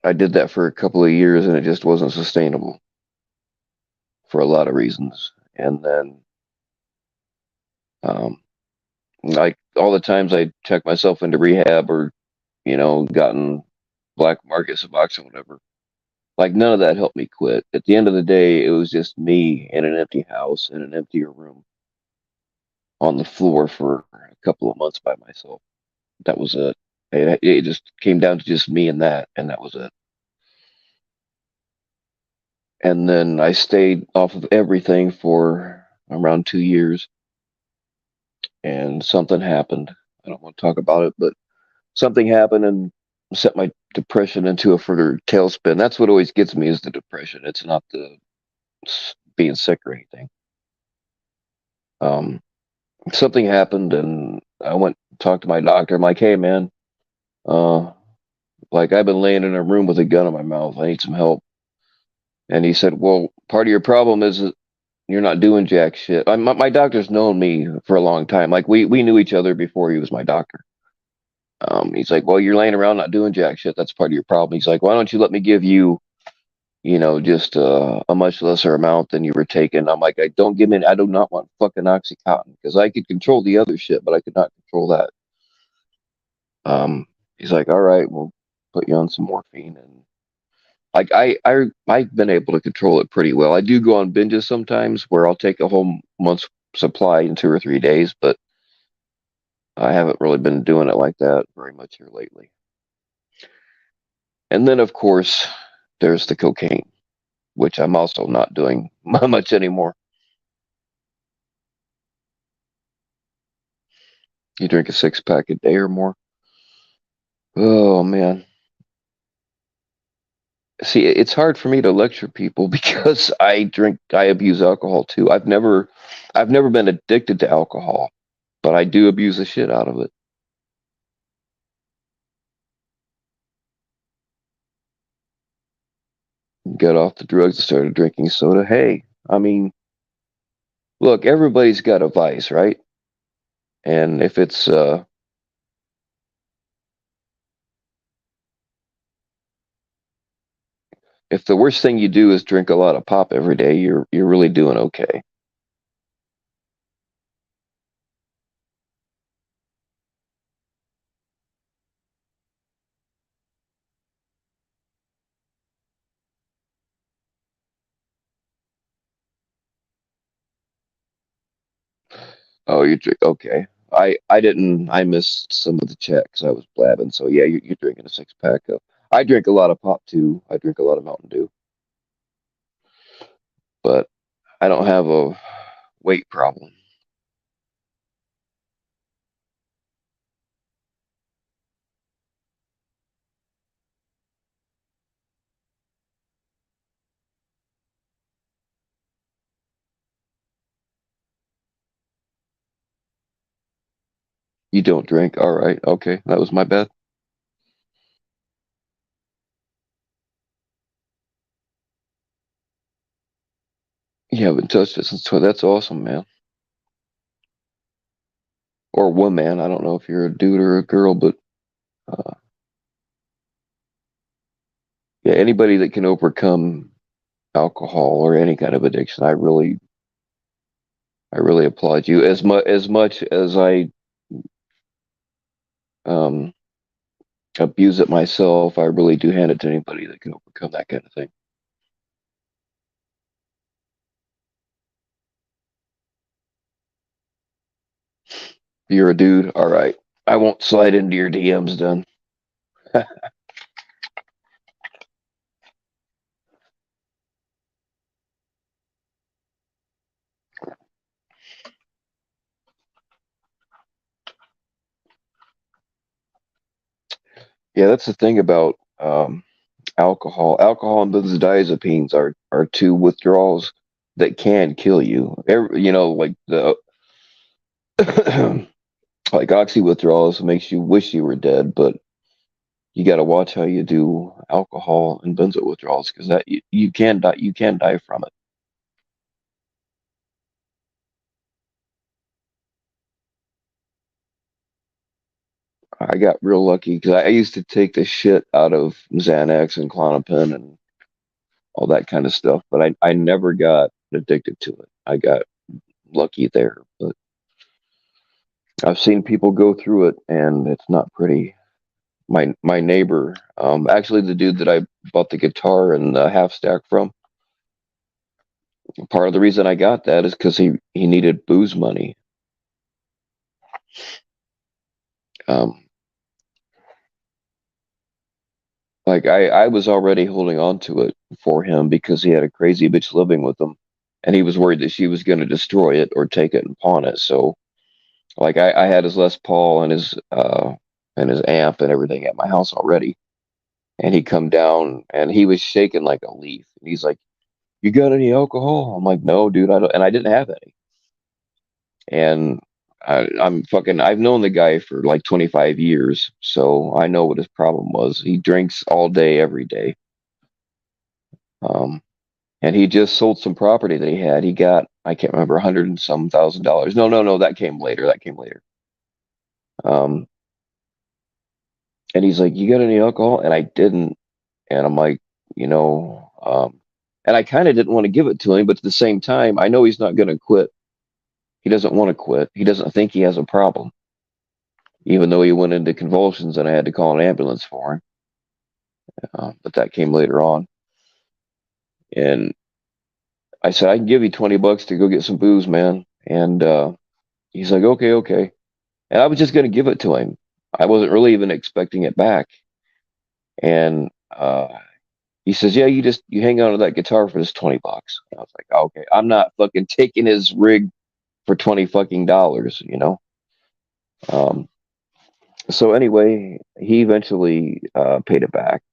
I did that for a couple of years, and it just wasn't sustainable for a lot of reasons. And then, um, like all the times I checked myself into rehab or gotten black market Suboxone, whatever. Like none of that helped me quit. At the end of the day, it was just me in an empty house in an emptier room on the floor for a couple of months by myself. That was it. It just came down to just me and that was it. And then I stayed off of everything for around 2 years, and something happened. I don't want to talk about it, but something happened and set my depression into a further tailspin. That's what always gets me is the depression. It's not the being sick or anything. Um, Something happened, and I went and talked to my doctor. I'm like, "Hey, man, uh, like I've been laying in a room with a gun in my mouth. I need some help." And he said, "Well, part of your problem is that you're not doing jack shit." My doctor's known me for a long time. Like we knew each other before he was my doctor. He's like, "Well, you're laying around not doing jack shit. That's part of your problem." He's like, "Why don't you let me give you, just a much lesser amount than you were taking?" I'm like, "I don't give me. I do not want fucking oxycontin because I could control the other shit, but I could not control that." He's like, "All right, we'll put you on some morphine." And like I've been able to control it pretty well. I do go on binges sometimes where I'll take a whole month's supply in 2 or 3 days, but I haven't really been doing it like that very much here lately. And then of course there's the cocaine, which I'm also not doing much anymore. You drink a 6 pack a day or more. Oh man. See, it's hard for me to lecture people because I abuse alcohol too. I've never been addicted to alcohol, but I do abuse the shit out of it. Got off the drugs and started drinking soda. Hey, I mean, look, everybody's got a vice, right? And if the worst thing you do is drink a lot of pop every day, you're really doing okay. Oh, you drink okay. I missed some of the checks. I was blabbing. So yeah, you're drinking a 6 pack of. I drink a lot of pop too. I drink a lot of Mountain Dew, but I don't have a weight problem. You don't drink? All right. Okay. That was my bad. You haven't touched it since that's awesome, man. Or woman. I don't know if you're a dude or a girl, but uh, yeah, anybody that can overcome alcohol or any kind of addiction, I really applaud you. As much as I um, abuse it myself, I really do hand it to anybody that can overcome that kind of thing. You're a dude, all right. I won't slide into your DMs then. Yeah, that's the thing about alcohol. Alcohol and benzodiazepines are two withdrawals that can kill you. Like the like oxy withdrawals makes you wish you were dead, but you got to watch how you do alcohol and benzo withdrawals because that you can die. You can die from it. I got real lucky because I used to take the shit out of Xanax and Klonopin and all that kind of stuff, but I never got addicted to it. I got lucky there, but I've seen people go through it and it's not pretty. My neighbor, actually the dude that I bought the guitar and the half stack from, part of the reason I got that is because he needed booze money. Um, like I was already holding on to it for him because he had a crazy bitch living with him, and he was worried that she was going to destroy it or take it and pawn it. So like I had his Les Paul and his amp and everything at my house already, and he come down and he was shaking like a leaf. And he's like, "You got any alcohol?" I'm like, "No, dude, I don't," and I didn't have any. And I'm fucking. I've known the guy for like 25 years, so I know what his problem was. He drinks all day, every day. Um, and he just sold some property that he had. He got, I can't remember, 100 and some thousand dollars. No, no, no, that came later. That came later. Um, and he's like, "You got any alcohol?" And I didn't. And I'm like, you know, and I kind of didn't want to give it to him, but at the same time, I know he's not going to quit. He doesn't want to quit. He doesn't think he has a problem, even though he went into convulsions and I had to call an ambulance for him. But that came later on. And I said, "I can give you $20 to go get some booze, man." And he's like, "Okay, okay." And I was just going to give it to him. I wasn't really even expecting it back. And he says, "Yeah, you hang on to that guitar for this $20." And I was like, "Okay, I'm not fucking taking his rig for 20 fucking dollars, you know." Um, so anyway, he eventually paid it back,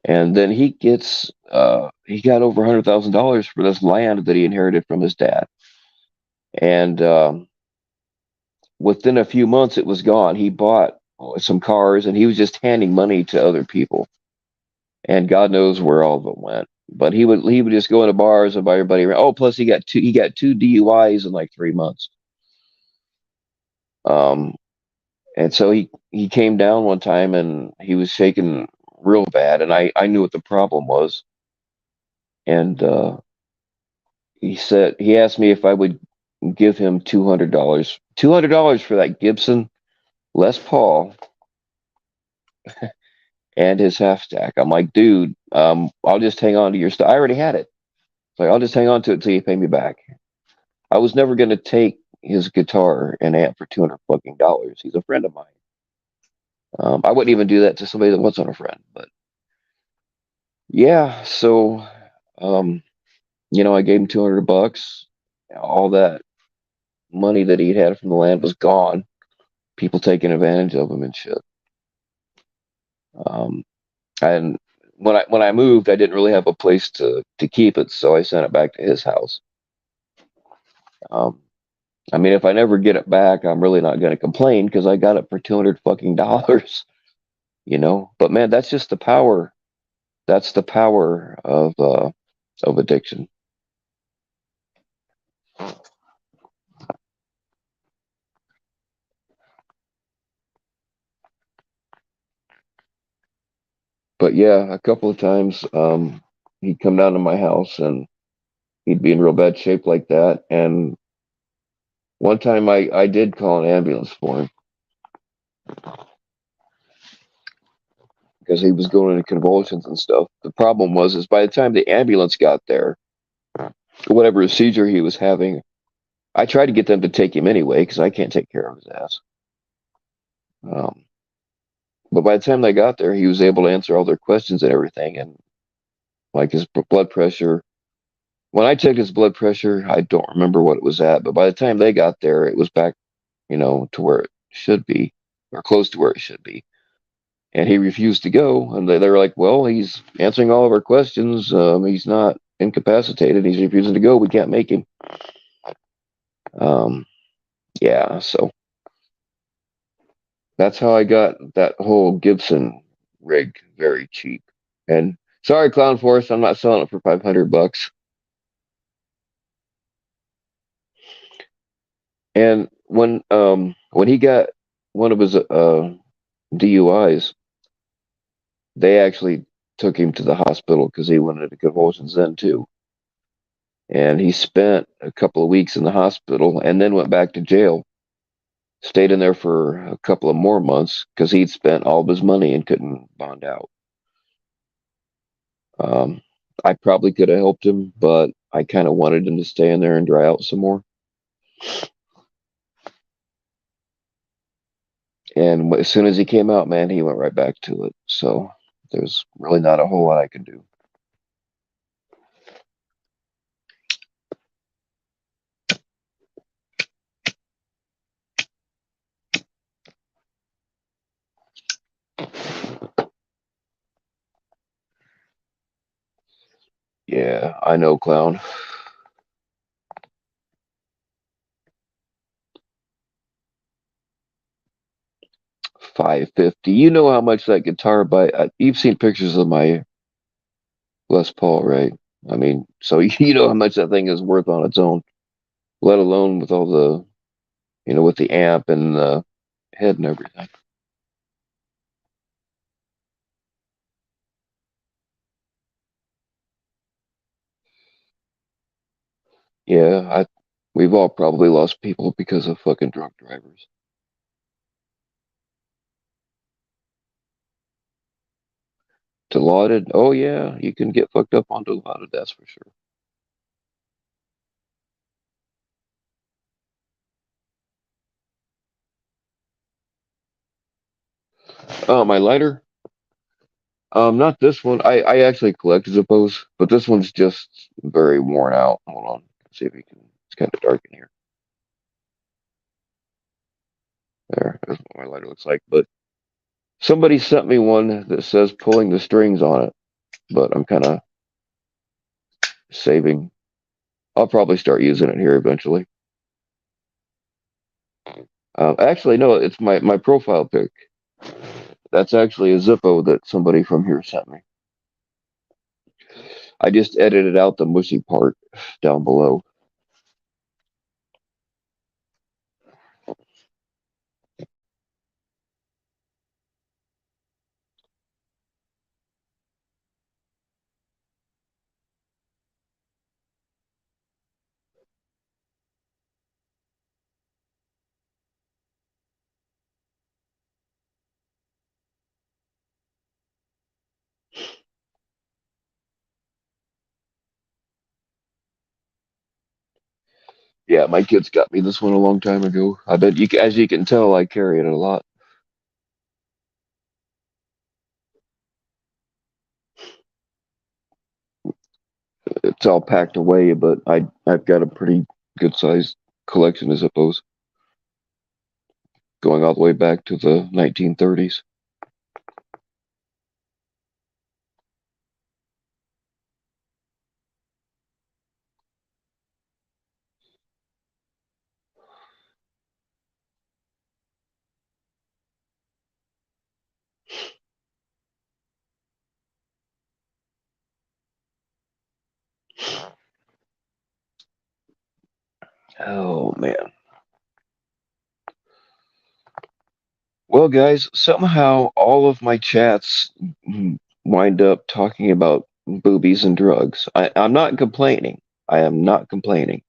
and then he got over $100,000 for this land that he inherited from his dad, and within a few months it was gone. He bought some cars, and he was just handing money to other people, and God knows where all of it went. But he would just go into bars and buy everybody around. Oh, plus he got two DUIs in like 3 months. Um, And so he came down one time and he was shaking real bad, and I knew what the problem was. And he asked me if I would give him $200, $200 for that Gibson Les Paul and his half stack. I'm like, "Dude, I'll just hang on to your stuff. I already had it. Like, I'll just hang on to it until you pay me back." I was never gonna take his guitar and amp for 200 fucking dollars. He's a friend of mine. I wouldn't even do that to somebody that wasn't a friend, but yeah, so um, I gave him $200. All that money that he'd had from the land was gone. People taking advantage of him and shit. Um, and when I moved, I didn't really have a place to keep it, so I sent it back to his house. Um, I mean, if I never get it back, I'm really not going to complain because I got it for 200 fucking dollars, you know. But man, that's just the power. That's the power of addiction. But yeah, a couple of times he'd come down to my house and he'd be in real bad shape like that. And one time I did call an ambulance for him because he was going into convulsions and stuff. The problem was is by the time the ambulance got there, whatever seizure he was having, I tried to get them to take him anyway because I can't take care of his ass. Um, but by the time they got there, he was able to answer all their questions and everything. And like his blood pressure, when I checked his blood pressure, I don't remember what it was at. But by the time they got there, it was back, to where it should be, or close to where it should be. And he refused to go. And they were like, "Well, he's answering all of our questions. He's not incapacitated. He's refusing to go. We can't make him." Um, yeah, so that's how I got that whole Gibson rig very cheap. And sorry, Clown Force, I'm not selling it for $500. And when he got one of his DUIs, they actually took him to the hospital because he went into convulsions then too. And he spent a couple of weeks in the hospital and then went back to jail. Stayed in there for a couple of more months because he'd spent all of his money and couldn't bond out. Um, I probably could have helped him, but I kind of wanted him to stay in there and dry out some more. And as soon as he came out, man, he went right back to it. So there's really not a whole lot I can do. Yeah, I know, Clown. 550. You know how much that guitar you've seen pictures of my Les Paul, right? I mean, so you know how much that thing is worth on its own, let alone with all the, with the amp and the head and everything. Yeah, we've all probably lost people because of fucking drunk drivers. Dilaudid, oh yeah, you can get fucked up on Dilaudid, that's for sure. My lighter, not this one. I actually collect Zippos, but this one's just very worn out. Hold on, let's see if we can. It's kind of dark in here. That's what my lighter looks like. But somebody sent me one that says pulling the strings on it, but I'm kind of saving. I'll probably start using it here eventually. Actually, no, it's my profile pic. That's actually a Zippo that somebody from here sent me. I just edited out the mushy part down below. Yeah, my kids got me this one a long time ago. I bet as you can tell, I carry it a lot. It's all packed away, but I've got a pretty good sized collection, I suppose, going all the way back to the 1930s. Oh man. Well, guys, somehow all of my chats wind up talking about boobies and drugs. I'm not complaining. I am not complaining.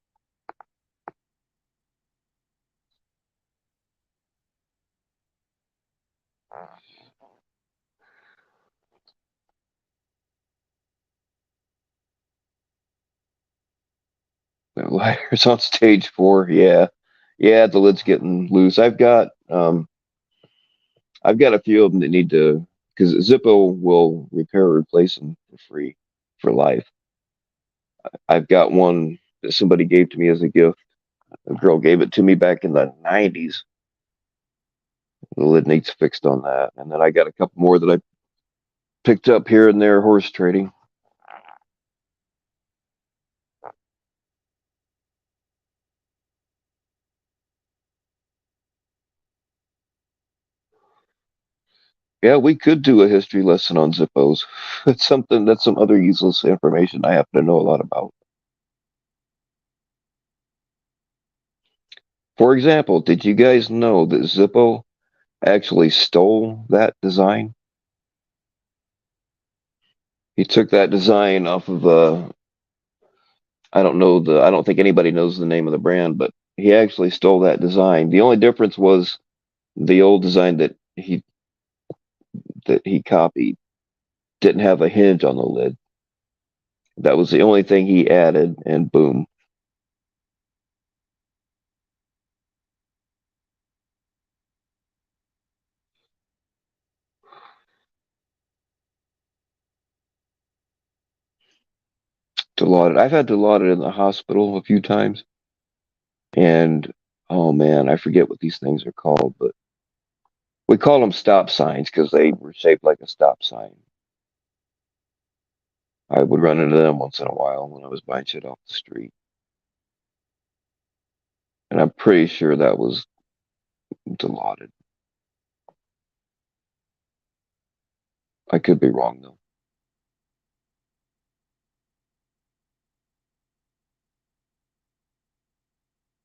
Liars on stage 4. Yeah, yeah. The lid's getting loose. I've got I've got a few of them that need to, because Zippo will repair or replace them for free for life. I've got one that somebody gave to me as a gift. A girl gave it to me back in the 90s. The lid needs fixed on that. And then I got a couple more that I picked up here and there horse trading. Yeah, we could do a history lesson on Zippos. It's something that's some other useless information I happen to know a lot about. For example, did you guys know that Zippo actually stole that design? He took that design off of I don't think anybody knows the name of the brand, but he actually stole that design. The only difference was the old design that he copied didn't have a hinge on the lid. That was the only thing he added, and boom, Dilaudid. I've had Dilaudid in the hospital a few times, and oh man, I forget what these things are called, but we call them stop signs because they were shaped like a stop sign. I would run into them once in a while when I was buying shit off the street, and I'm pretty sure that was Dilaudid. I could be wrong though.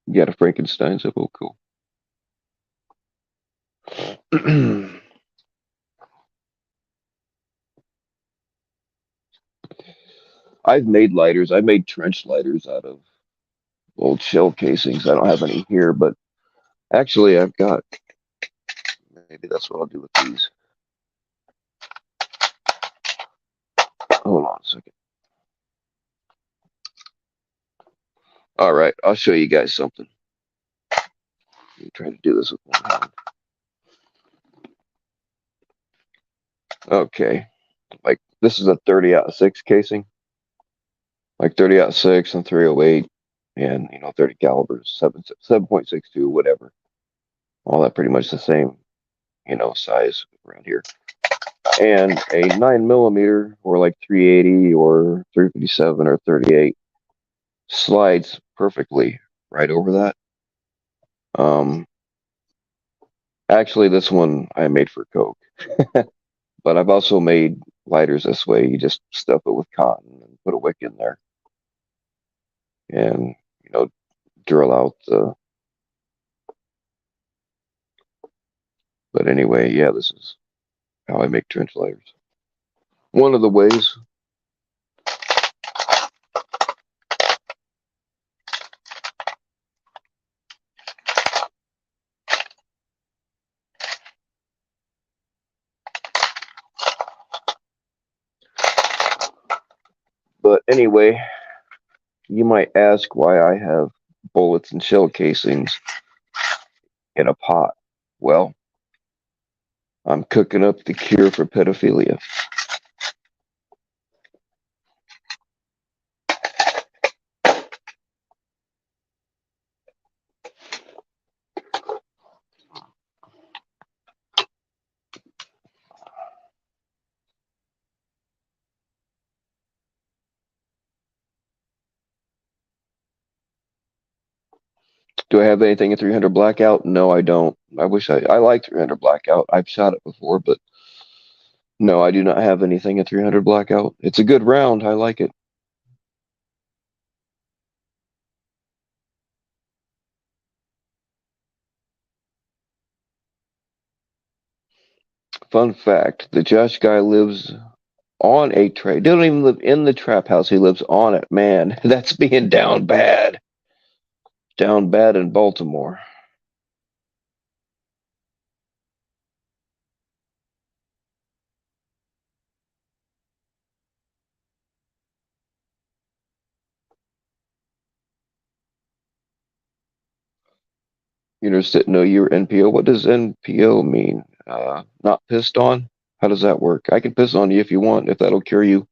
You got a Frankenstein symbol, cool. I've made lighters. I made trench lighters out of old shell casings. I don't have any here, but actually, I've got. Maybe that's what I'll do with these. Hold on a second. All right, I'll show you guys something. Let me try to do this with one hand. Okay, like this is a 30-06 casing, like 30-06 and 308, and 30 calibers, 7.62, whatever. All that pretty much the same, size around here. And a 9 millimeter or like 380 or 357 or 38 slides perfectly right over that. Um, Actually, this one I made for Coke, but I've also made lighters this way. You just stuff it with cotton and put a wick in there, and drill out the. But anyway, yeah, this is how I make trench lighters. One of the ways. But anyway, you might ask why I have bullets and shell casings in a pot. Well, I'm cooking up the cure for pedophilia. Do I have anything at 300 blackout? No, I don't. I like 300 blackout. I've shot it before, but no, I do not have anything at 300 blackout. It's a good round. I like it. Fun fact, the Josh guy lives on a trap. He doesn't even live in the trap house. He lives on it. Man, that's being down bad. Down bad in Baltimore. You just didn't know you were NPO. What does NPO mean? Not pissed on? How does that work? I can piss on you if you want, if that'll cure you.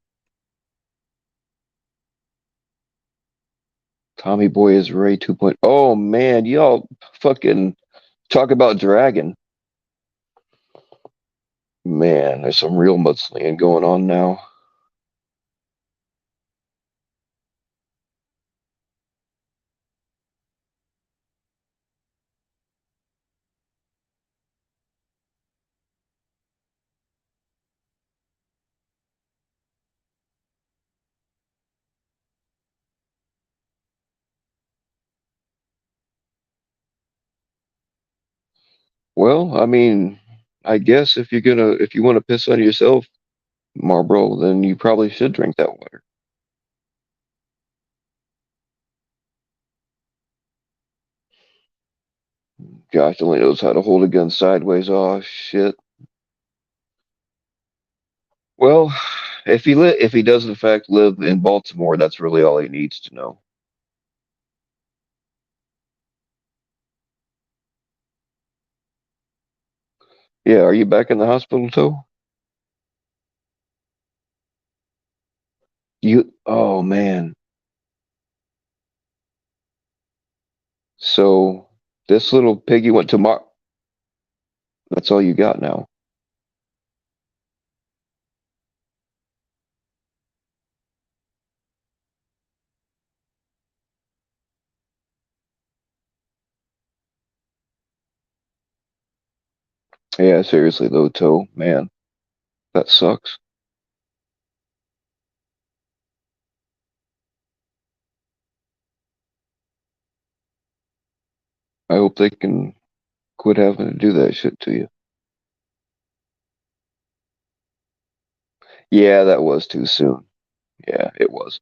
Tommy Boy is Ray 2.0. Oh man, y'all fucking talk about dragon. Man, there's some real mudslinging going on now. Well, I mean, I guess if you want to piss on yourself, Marlboro, then you probably should drink that water. Josh only knows how to hold a gun sideways. Oh shit. Well, if he does in fact live in Baltimore, that's really all he needs to know. Yeah, are you back in the hospital too? Oh man. So this little piggy went to Mar. That's all you got now. Yeah, seriously though, Toe, man, that sucks. I hope they can quit having to do that shit to you. Yeah, that was too soon. Yeah, it was.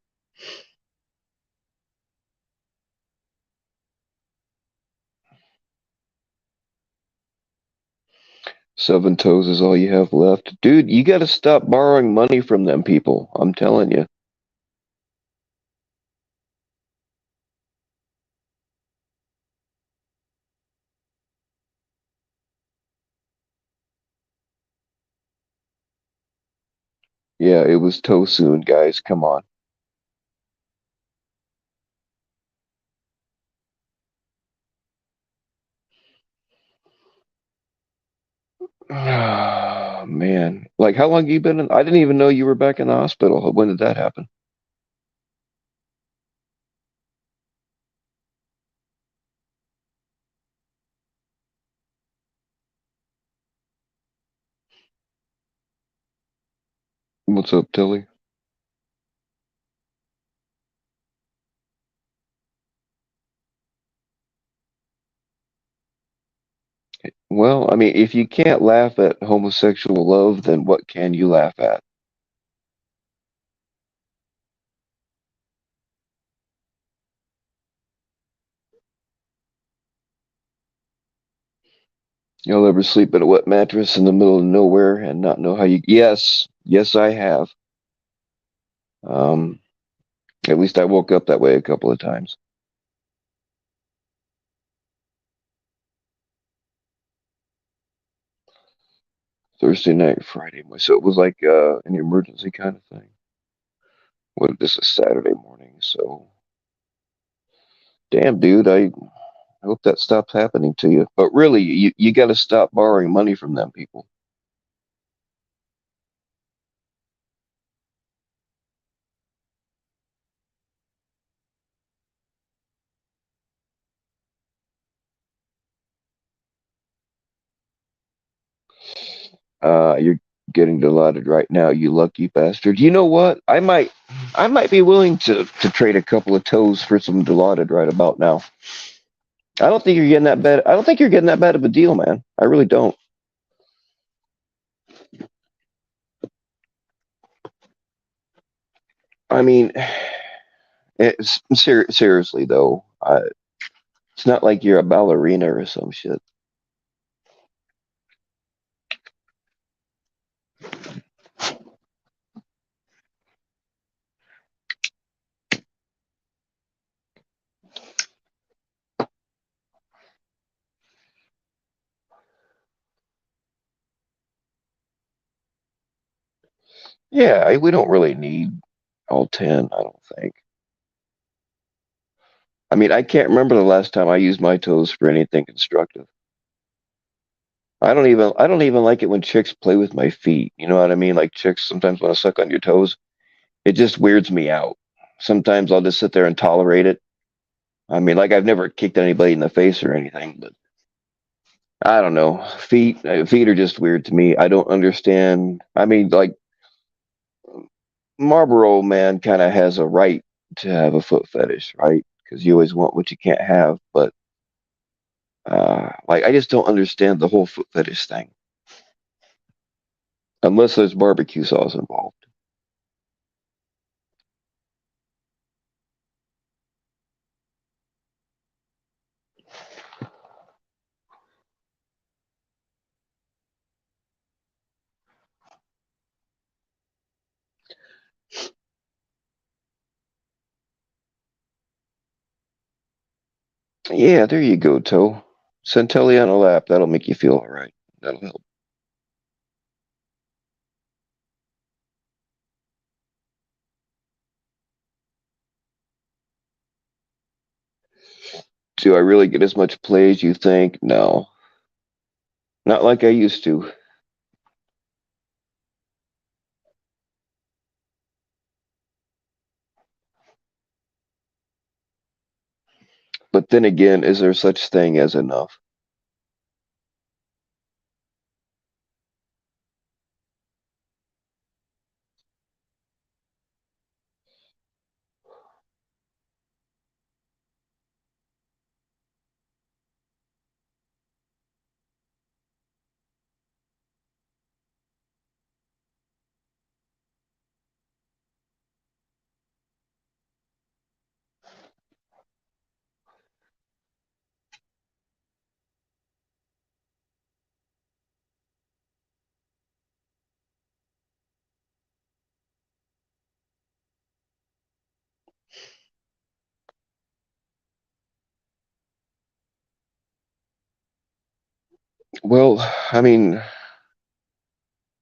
Seven toes is all you have left. Dude, you gotta stop borrowing money from them people. I'm telling you. Yeah, it was toe soon, guys. Come on. Ah, man. Like, how long you been in? I didn't even know you were back in the hospital. When did that happen? What's up, Tilly? Well, I mean, if you can't laugh at homosexual love, then what can you laugh at? You'll ever sleep in a wet mattress in the middle of nowhere and not know how you. Yes, yes, I have. Um, at least I woke up that way a couple of times. Thursday night, Friday. So it was like an emergency kind of thing. Well, this is Saturday morning, so damn, dude, I hope that stops happening to you. But really, you got to stop borrowing money from them people. You're getting Dilaudid right now, you lucky bastard. You know what? I might be willing to trade a couple of toes for some Dilaudid right about now. I don't think you're getting that bad. I don't think you're getting that bad of a deal, man. I really don't. I mean, seriously though, it's not like you're a ballerina or some shit. Yeah, we don't really need all 10, I don't think. I mean, I can't remember the last time I used my toes for anything constructive. I don't even like it when chicks play with my feet. You know what I mean? Like chicks sometimes want to suck on your toes. It just weirds me out. Sometimes I'll just sit there and tolerate it. I mean, like I've never kicked anybody in the face or anything, but I don't know. Feet are just weird to me. I don't understand. I mean, like Marlboro man kind of has a right to have a foot fetish, right? Because you always want what you can't have. But like, I just don't understand the whole foot fetish thing unless there's barbecue sauce involved. Yeah, there you go, Toe. Centelli on a lap. That'll make you feel all right. That'll help. Do I really get as much play as you think? No, not like I used to. But then again, is there such thing as enough? Well, I mean,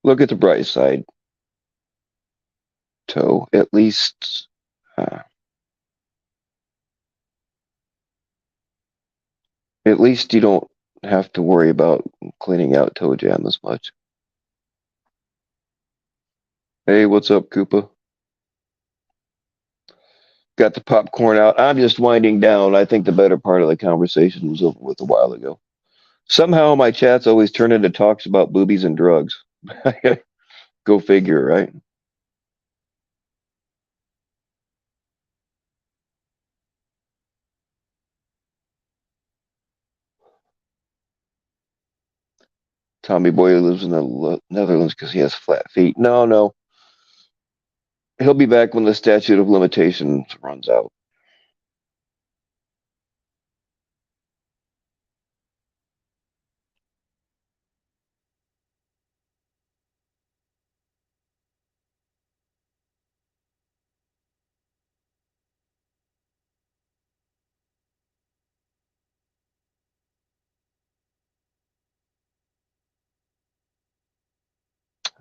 look at the bright side, Toe. Uh, at least you don't have to worry about cleaning out toe jam as much. Hey, what's up, Koopa? Got the popcorn out. I'm just winding down. I think the better part of the conversation was over with a while ago. Somehow my chats always turn into talks about boobies and drugs. Go figure, right? Tommy Boy lives in the Netherlands because he has flat feet. No, no. He'll be back when the statute of limitations runs out.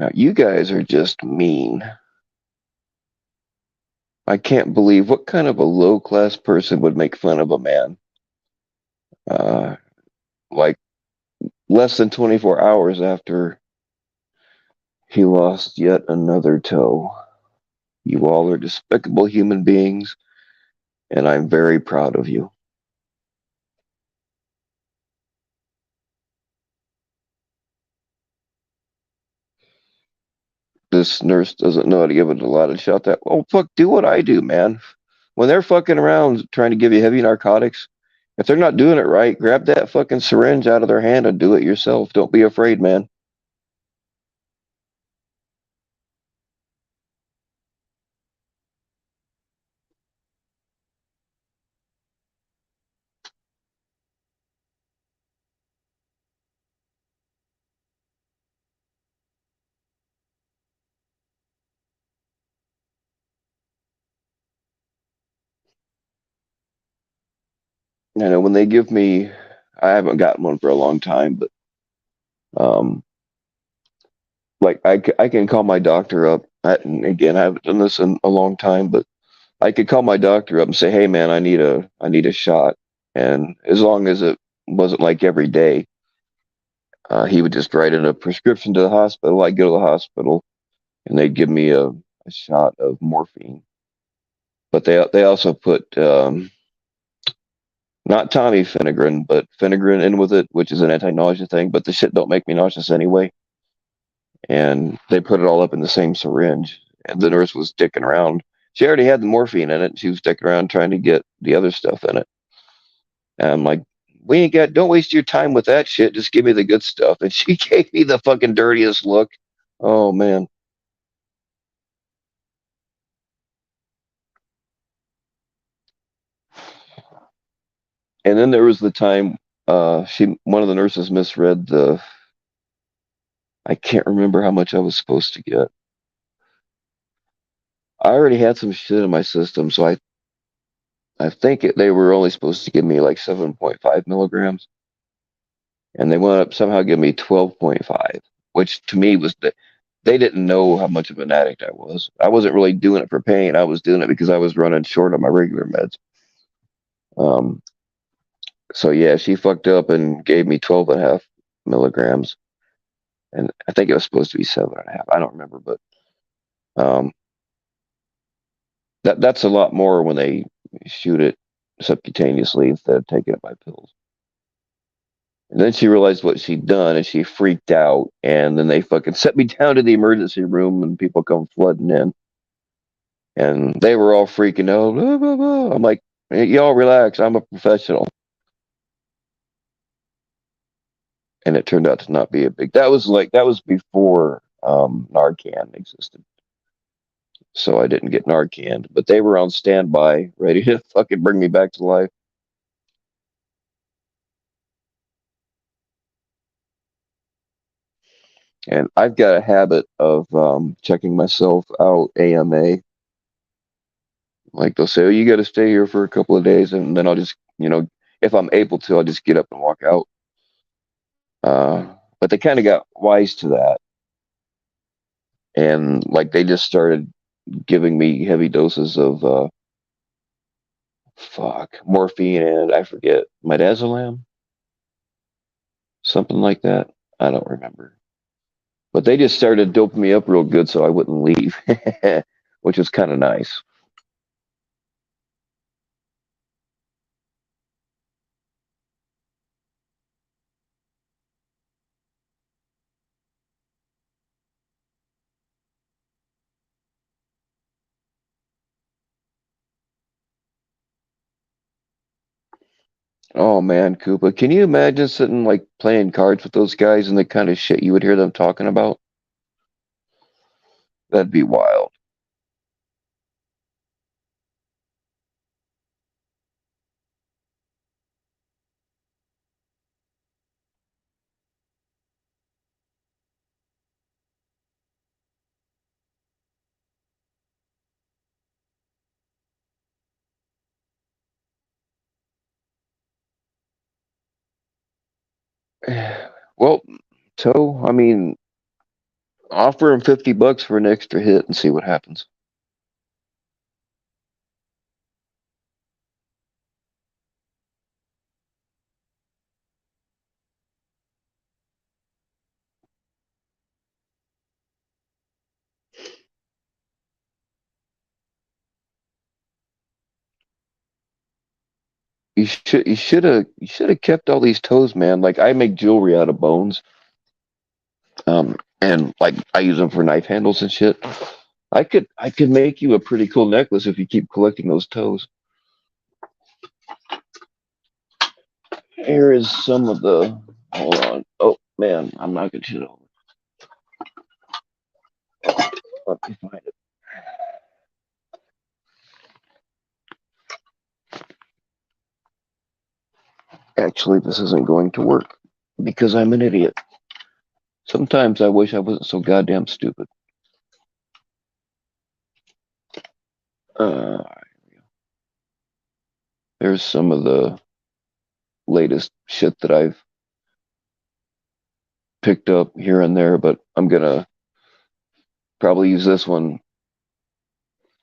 Now, you guys are just mean. I can't believe what kind of a low class person would make fun of a man. Uh, like less than 24 hours after he lost yet another toe. You all are despicable human beings, and I'm very proud of you. This nurse doesn't know how to give it a lot of shot that, oh, fuck, do what I do, man. When they're fucking around trying to give you heavy narcotics, if they're not doing it right, grab that fucking syringe out of their hand and do it yourself. Don't be afraid, man. You know, when they give me, I haven't gotten one for a long time, but um, like I can call my doctor up And again, I haven't done this in a long time, but I could call my doctor up and say, "Hey, man, I need a shot," and as long as it wasn't like every day, he would just write in a prescription to the hospital. I'd go to the hospital, and they'd give me a shot of morphine. But they also put not Tommy Finnegan, but Finnegan in with it, which is an anti-nausea thing. But the shit don't make me nauseous anyway. And they put it all up in the same syringe. And the nurse was dicking around. She already had the morphine in it. And she was dicking around trying to get the other stuff in it. And I'm like, we ain't got. Don't waste your time with that shit. Just give me the good stuff. And she gave me the fucking dirtiest look. Oh man. And then there was the time one of the nurses misread the. I can't remember how much I was supposed to get. I already had some shit in my system, so I think they were only supposed to give me like 7.5 milligrams, and they wound up somehow giving me 12.5, which to me was they didn't know how much of an addict I was. I wasn't really doing it for pain. I was doing it because I was running short on my regular meds. Um, so yeah, she fucked up and gave me 12.5 milligrams, and I think it was supposed to be 7.5. I don't remember, but um, that's a lot more when they shoot it subcutaneously instead of taking it by pills. And then she realized what she'd done and she freaked out. And then they fucking set me down to the emergency room and people come flooding in. And they were all freaking out. Blah, blah, blah. I'm like, hey, y'all relax. I'm a professional. And it turned out to not be a big. That was before Narcan existed. So I didn't get Narcan. But they were on standby, ready to fucking bring me back to life. And I've got a habit of checking myself out AMA. Like they'll say, "Oh, you got to stay here for a couple of days," and then I'll just, if I'm able to, I'll just get up and walk out. But they kind of got wise to that, and like they just started giving me heavy doses of morphine and I forget midazolam, something like that. I don't remember. But they just started doping me up real good so I wouldn't leave, which was kind of nice. Oh man, Koopa, can you imagine sitting like playing cards with those guys and the kind of shit you would hear them talking about? That'd be wild. Well, so I mean, offer him $50 for an extra hit and see what happens. You should have kept all these toes, man. Like I make jewelry out of bones, and like I use them for knife handles and shit. I could make you a pretty cool necklace if you keep collecting those toes. Here is some of the. Hold on. Oh man, I'm knocking shit over. Let me find it. Actually, this isn't going to work because I'm an idiot. Sometimes I wish I wasn't so goddamn stupid. Uh, there's some of the latest shit that I've picked up here and there, but I'm gonna Probably use this one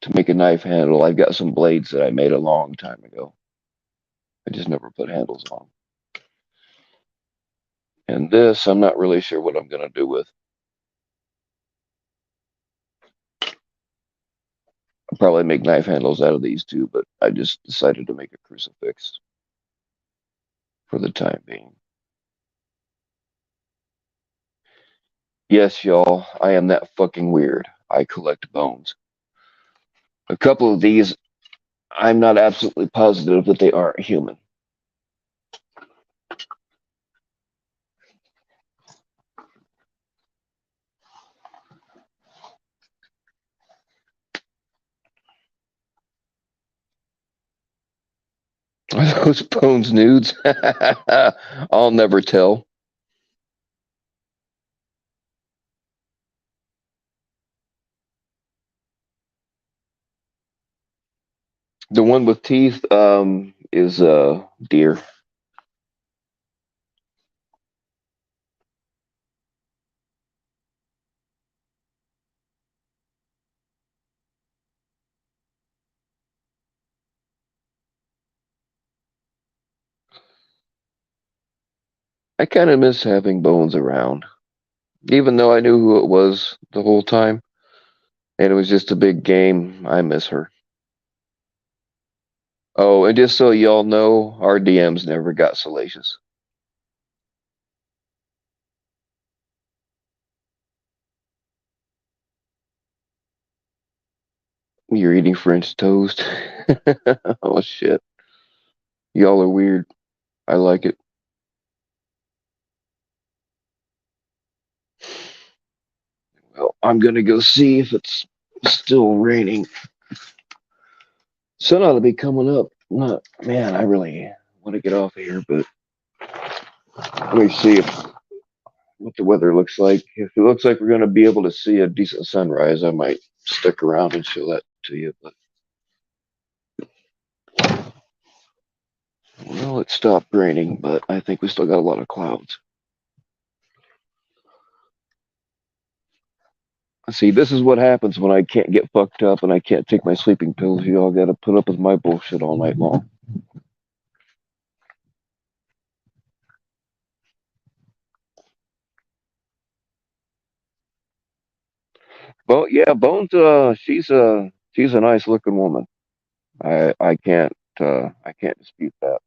to make a knife handle. I've got some blades that I made a long time ago. I just never put handles on. And this, I'm not really sure what I'm going to do with. I'll probably make knife handles out of these two, but I just decided to make a crucifix for the time being. Yes, y'all, I am that fucking weird. I collect bones. A couple of these, I'm not absolutely positive that they aren't human. Are those bones nudes? I'll never tell. The one with teeth is deer. I kind of miss having Bones around, even though I knew who it was the whole time, and it was just a big game. I miss her. Oh, and just so y'all know, our DMs never got salacious. You're eating French toast. Oh shit, y'all are weird. I like it. Well, I'm gonna go see if it's still raining. Sun ought to be coming up. Not, man, I really want to get off of here, but let me see what the weather looks like. If it looks like we're going to be able to see a decent sunrise, I might stick around and show that to you. But well, it stopped raining, but I think we still got a lot of clouds. See, this is what happens when I can't get fucked up and I can't take my sleeping pills. You all got to put up with my bullshit all night long. Well, yeah, Bones. She's a nice looking woman. I can't dispute that.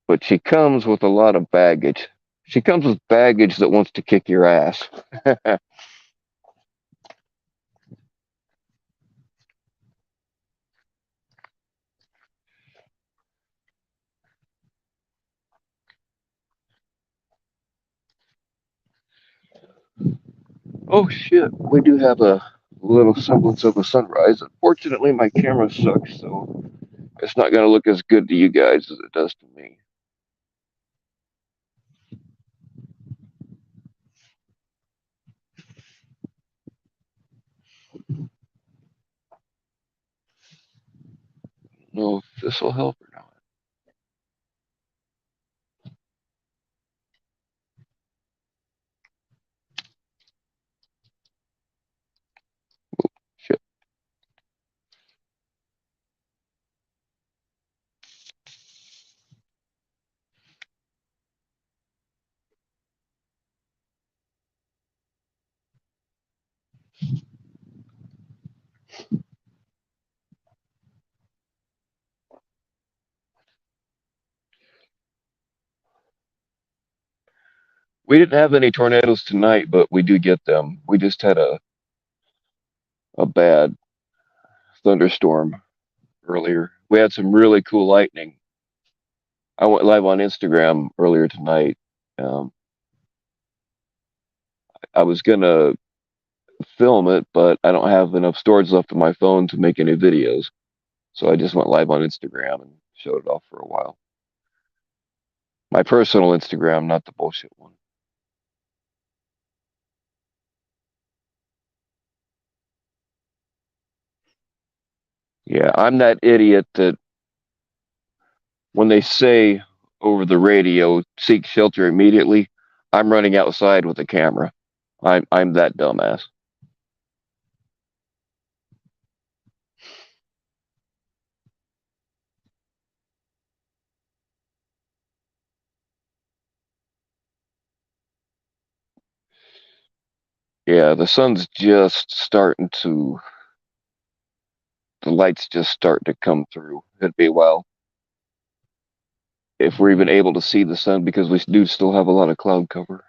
But she comes with a lot of baggage. She comes with baggage that wants to kick your ass. Oh shit, we do have a little semblance of a sunrise. Unfortunately, my camera sucks, so it's not going to look as good to you guys as it does to me. No, if this will help or not. Shit. We didn't have any tornadoes tonight, but we do get them. We just had a bad thunderstorm earlier. We had some really cool lightning. I went live on Instagram earlier tonight. Um, I was gonna film it, but I don't have enough storage left on my phone to make any videos. So I just went live on Instagram and showed it off for a while. My personal Instagram, not the bullshit one. Yeah, I'm that idiot that when they say over the radio, seek shelter immediately, I'm running outside with a camera. I'm that dumbass. Yeah, the sun's just starting to, the light's just starting to come through. It'd be a while if we're even able to see the sun because we do still have a lot of cloud cover.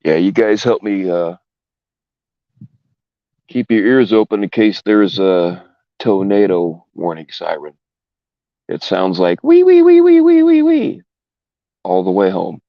Yeah, you guys help me keep your ears open in case there's a tornado warning siren. It sounds like wee wee wee wee wee wee wee all the way home.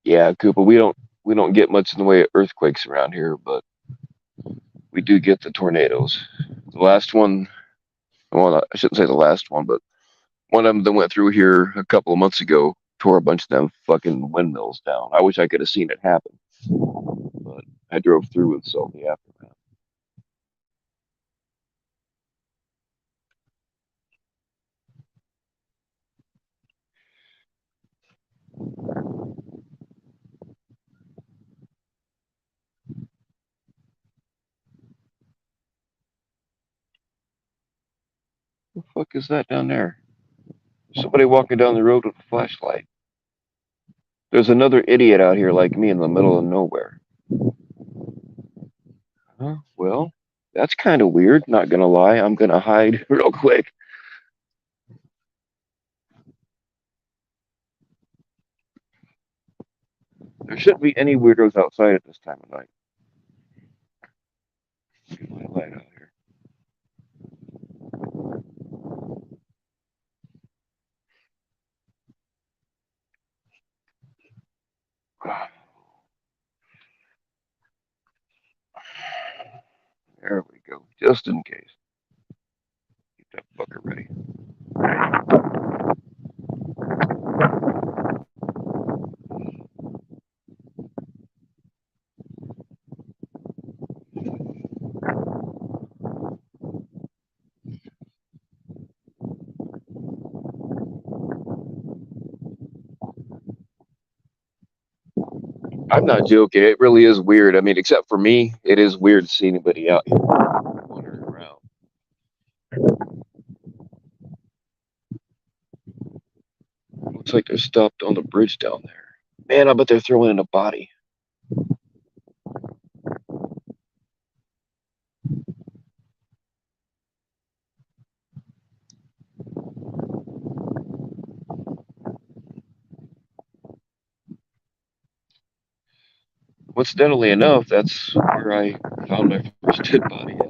Yeah, Cooper, we don't get much in the way of earthquakes around here, but we do get the tornadoes. The last one, well, I shouldn't say the last one, but one of them that went through here a couple of months ago tore a bunch of them fucking windmills down. I wish I could have seen it happen, but I drove through with so the aftermath. What the fuck is that down there? Somebody walking down the road with a flashlight. There's another idiot out here like me in the middle of nowhere. Huh? Well, that's kind of weird. Not gonna lie, I'm gonna hide real quick. There shouldn't be any weirdos outside at this time of night. Get my light out here. There we go. Just in case. Get that fucker ready. I'm not joking. It really is weird. I mean, except for me, it is weird to see anybody out here wandering around. Looks like they're stopped on the bridge down there. Man, I bet they're throwing in a body. Coincidentally enough, that's where I found my first dead body at.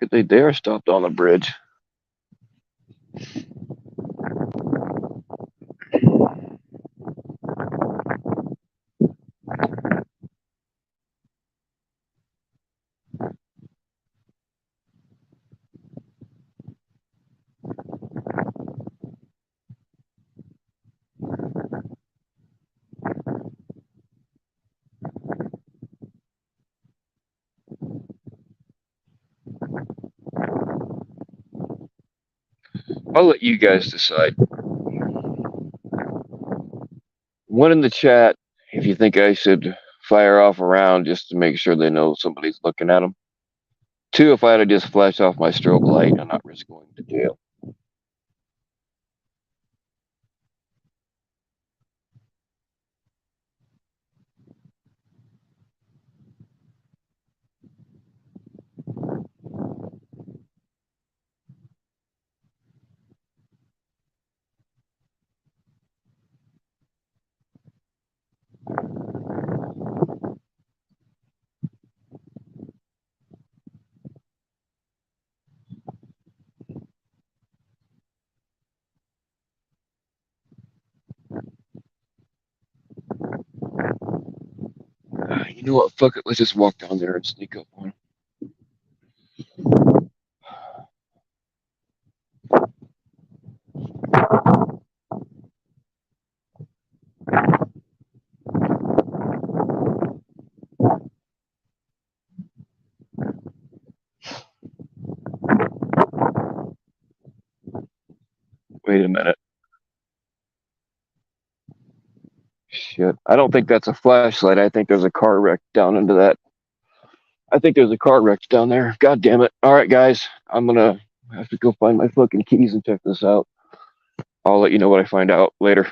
Look at they are stopped on the bridge. I'll let you guys decide. One in the chat, if you think I should fire off around just to make sure they know somebody's looking at them. Two, if I had to just flash off my strobe light and not risk going to jail. You know what? Fuck it. Let's just walk down there and sneak up on him. Wait a minute. Shit. I don't think that's a flashlight. I think there's a car wreck down into that. I think there's a car wreck down there. God damn it. All right, guys. I'm going to have to go find my fucking keys and check this out. I'll let you know what I find out later.